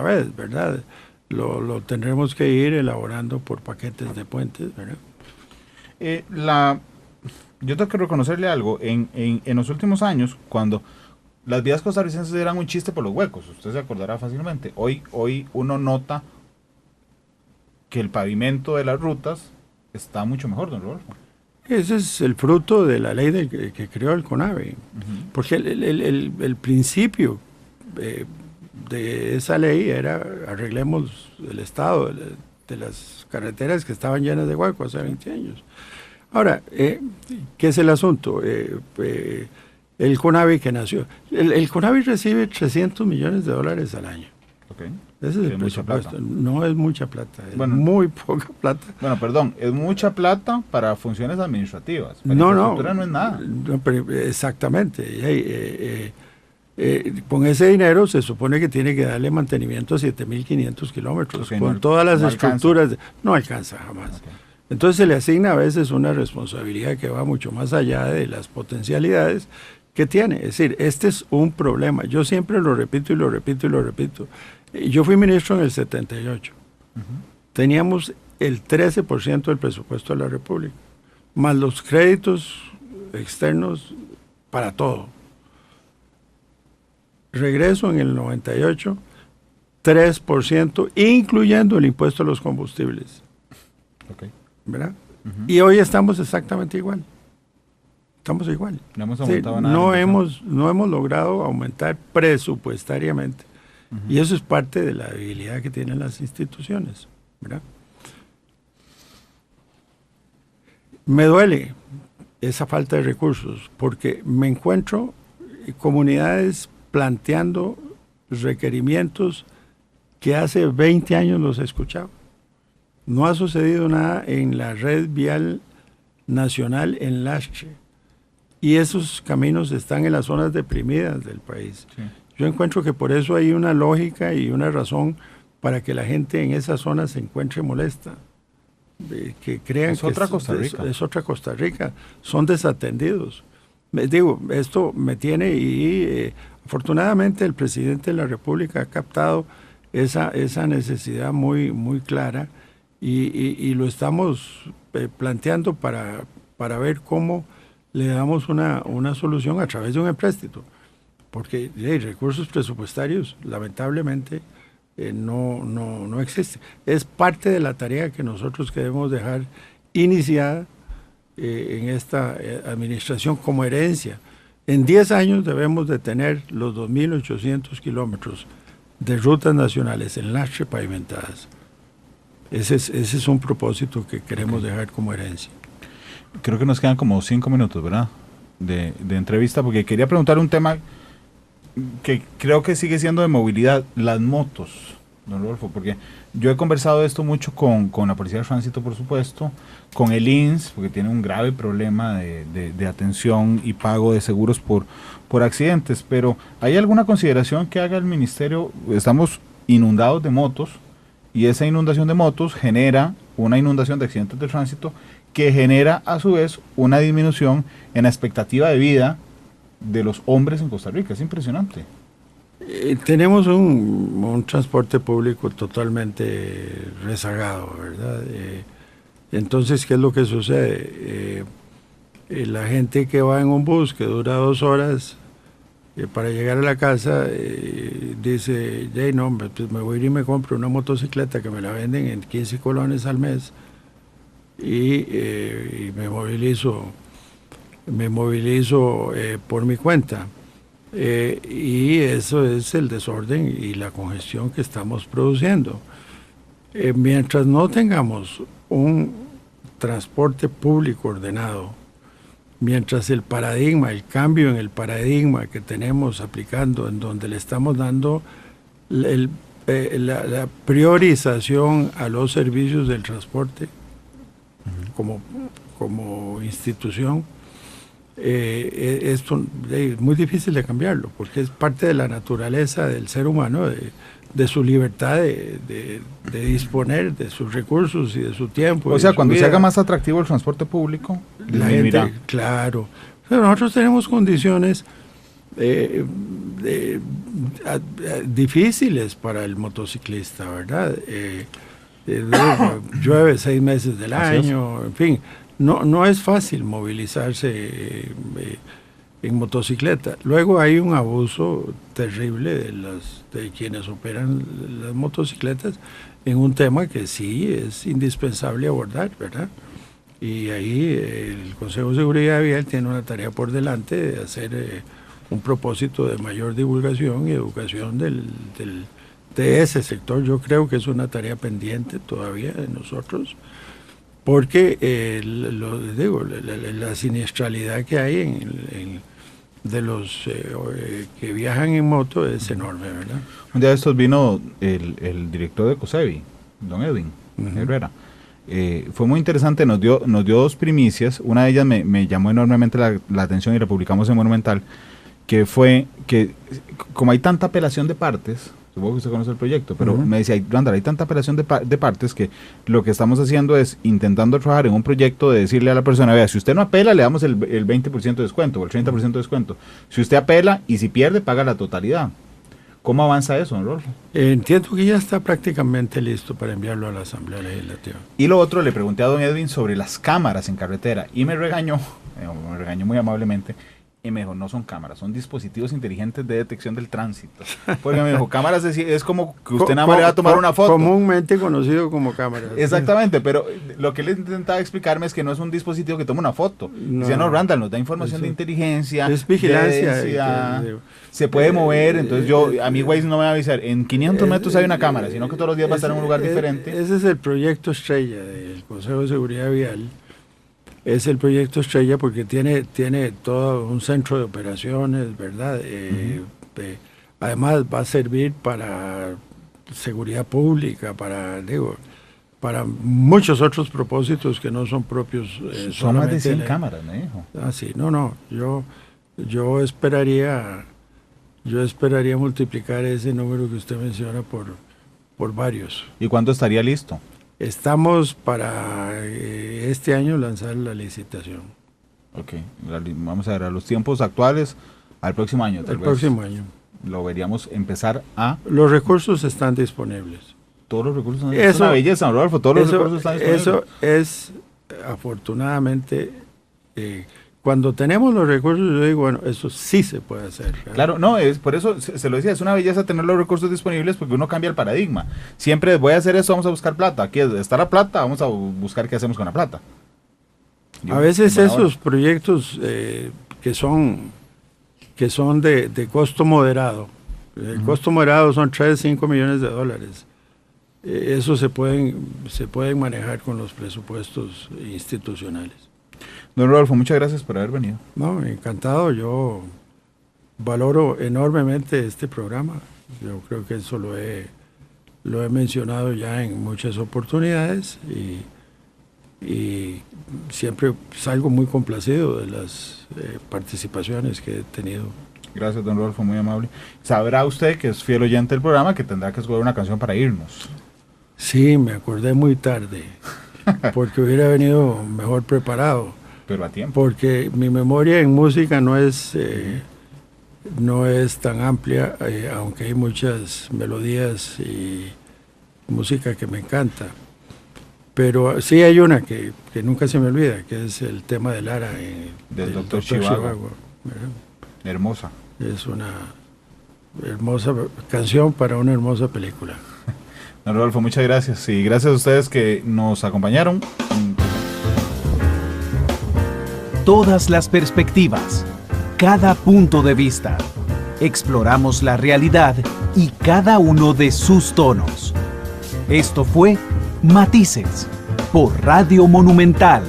vez, ¿verdad? Lo tendremos que ir elaborando por paquetes de puentes, ¿verdad? Yo tengo que reconocerle algo. En los últimos años, cuando las vías costarricenses eran un chiste por los huecos, usted se acordará fácilmente. Hoy uno nota que el pavimento de las rutas está mucho mejor, don Rodolfo. Ese es el fruto de la ley que creó el CONAVE. Uh-huh. Porque el principio de esa ley era arreglemos el estado de las carreteras que estaban llenas de huecos hace 20 años. Ahora, ¿qué es el asunto? El CONAVI que nació. El CONAVI recibe $300 millones al año. Okay. Ese es el presupuesto. No es mucha plata, es muy poca plata. Bueno, perdón, es mucha plata para funciones administrativas. Para infraestructura no es nada. No, pero exactamente. Con ese dinero se supone que tiene que darle mantenimiento a 7.500 kilómetros. Okay, con todas las estructuras. No alcanza jamás. Okay. Entonces se le asigna a veces una responsabilidad que va mucho más allá de las potencialidades que tiene. Es decir, este es un problema. Yo siempre lo repito y lo repito y lo repito. Yo fui ministro en el 78. Uh-huh. Teníamos el 13% del presupuesto de la República, más los créditos externos para todo. Regreso en el 98, 3%, incluyendo el impuesto a los combustibles. Okay. ¿Verdad? Uh-huh. Y hoy estamos exactamente igual. Estamos igual. No hemos aumentado nada. No hemos logrado aumentar presupuestariamente. Uh-huh. Y eso es parte de la debilidad que tienen las instituciones, ¿verdad? Me duele esa falta de recursos porque me encuentro comunidades planteando requerimientos que hace 20 años los escuchaba. No ha sucedido nada en la red vial nacional en Lastre. Y esos caminos están en las zonas deprimidas del país. Sí. Yo encuentro que por eso hay una lógica y una razón para que la gente en esa zona se encuentre molesta. Que crean es que otra Costa Rica. es otra Costa Rica. Son desatendidos. Digo, esto me tiene y afortunadamente el presidente de la República ha captado esa necesidad muy, muy clara y lo estamos planteando para ver cómo le damos una solución a través de un empréstito. Porque recursos presupuestarios, lamentablemente, no existen. Es parte de la tarea que nosotros debemos dejar iniciada en esta administración como herencia. En 10 años debemos de tener los 2.800 kilómetros de rutas nacionales en lastre pavimentadas. Ese es un propósito que queremos dejar como herencia. Creo que nos quedan como 5 minutos, ¿verdad? De entrevista, porque quería preguntar un tema que creo que sigue siendo de movilidad, las motos, don Rodolfo, porque yo he conversado esto mucho con la Policía de Tránsito, por supuesto, con el INS, porque tiene un grave problema de atención y pago de seguros por accidentes, pero ¿hay alguna consideración que haga el Ministerio? Estamos inundados de motos y esa inundación de motos genera una inundación de accidentes de tránsito que genera a su vez una disminución en la expectativa de vida de los hombres en Costa Rica. Es impresionante. Tenemos un transporte público totalmente rezagado, ¿verdad? Entonces, ¿qué es lo que sucede? La gente que va en un bus que dura 2 horas para llegar a la casa dice, no, pues me voy a ir y me compro una motocicleta que me la venden en 15 colones al mes y me movilizo por mi cuenta. Y eso es el desorden y la congestión que estamos produciendo. Mientras no tengamos un transporte público ordenado, mientras el cambio en el paradigma que tenemos aplicando, en donde le estamos dando la priorización a los servicios del transporte como institución, esto es muy difícil de cambiarlo, porque es parte de la naturaleza del ser humano, de su libertad de disponer de sus recursos y de su tiempo. O sea, cuando se haga más atractivo el transporte público, la gente, claro. Pero nosotros tenemos condiciones difíciles para el motociclista, ¿verdad? Llueve 6 meses del año, en fin. No es fácil movilizarse en motocicleta. Luego hay un abuso terrible de quienes operan las motocicletas en un tema que sí es indispensable abordar, ¿verdad? Y ahí el Consejo de Seguridad Vial tiene una tarea por delante de hacer un propósito de mayor divulgación y educación de ese sector. Yo creo que es una tarea pendiente todavía de nosotros, porque la siniestralidad que hay de los que viajan en moto es enorme, ¿verdad? Un día de estos vino el director de COSEBI, don Edwin Herrera. Fue muy interesante, nos dio 2 primicias. Una de ellas me llamó enormemente la atención y la publicamos en Monumental, que fue que como hay tanta apelación de partes, supongo que usted conoce el proyecto, pero me decía, Randall, hay tanta apelación de partes que lo que estamos haciendo es intentando trabajar en un proyecto de decirle a la persona, vea, si usted no apela, le damos el 20% de descuento o el 30% de descuento. Si usted apela y si pierde, paga la totalidad. ¿Cómo avanza eso, don Rolfo? Entiendo que ya está prácticamente listo para enviarlo a la Asamblea Legislativa. Y lo otro, le pregunté a don Edwin sobre las cámaras en carretera y me regañó muy amablemente. Y me dijo, no son cámaras, son dispositivos inteligentes de detección del tránsito. Porque me dijo, cámaras es como que usted nada más le va a tomar una foto. Comúnmente conocido como cámaras. Exactamente, pero lo que él intentaba explicarme es que no es un dispositivo que toma una foto. Dice, no, Randall, nos da información de inteligencia, es vigilancia, de densidad, se puede mover. Entonces a mí Waze no me va a avisar, en 500 metros hay una cámara, sino que todos los días va a estar en un lugar diferente. Ese es el proyecto estrella del Consejo de Seguridad Vial. Es el proyecto estrella porque tiene todo un centro de operaciones, ¿verdad? Además va a servir para seguridad pública, para muchos otros propósitos que no son propios. Son más de 100 cámaras, me dijo. Sí, no, yo esperaría yo esperaría multiplicar ese número que usted menciona por varios. ¿Y cuándo estaría listo? Estamos para este año lanzar la licitación. Ok, vamos a ver, a los tiempos actuales, al próximo año. El próximo año. Lo veríamos empezar a... Los recursos están disponibles. Todos los recursos están disponibles. Es una belleza, don Rodolfo, todos los recursos están disponibles. Eso es, afortunadamente, cuando tenemos los recursos, yo digo, bueno, eso sí se puede hacer. ¿verdad? Claro, no, es por eso se lo decía, es una belleza tener los recursos disponibles porque uno cambia el paradigma. Siempre voy a hacer esto, vamos a buscar plata. Aquí está la plata, vamos a buscar qué hacemos con la plata. A veces esos proyectos que son de costo moderado, el costo moderado son 3, 5 millones de dólares. Eso se pueden manejar con los presupuestos institucionales. Don Rodolfo, muchas gracias por haber venido. No, encantado. Yo valoro enormemente este programa. Yo creo que eso lo he mencionado ya en muchas oportunidades y siempre salgo muy complacido de las participaciones que he tenido. Gracias, don Rodolfo, muy amable. Sabrá usted que es fiel oyente del programa que tendrá que escoger una canción para irnos. Sí, me acordé muy tarde, porque hubiera venido mejor preparado. Pero a tiempo. Porque mi memoria en música no es tan amplia, aunque hay muchas melodías y música que me encanta. Pero sí hay una que nunca se me olvida, que es el tema de Lara del Dr. Zhivago. Hermosa. Es una hermosa canción para una hermosa película. Don Rodolfo, muchas gracias. Y gracias a ustedes que nos acompañaron. Todas las perspectivas, cada punto de vista. Exploramos la realidad y cada uno de sus tonos. Esto fue Matices por Radio Monumental.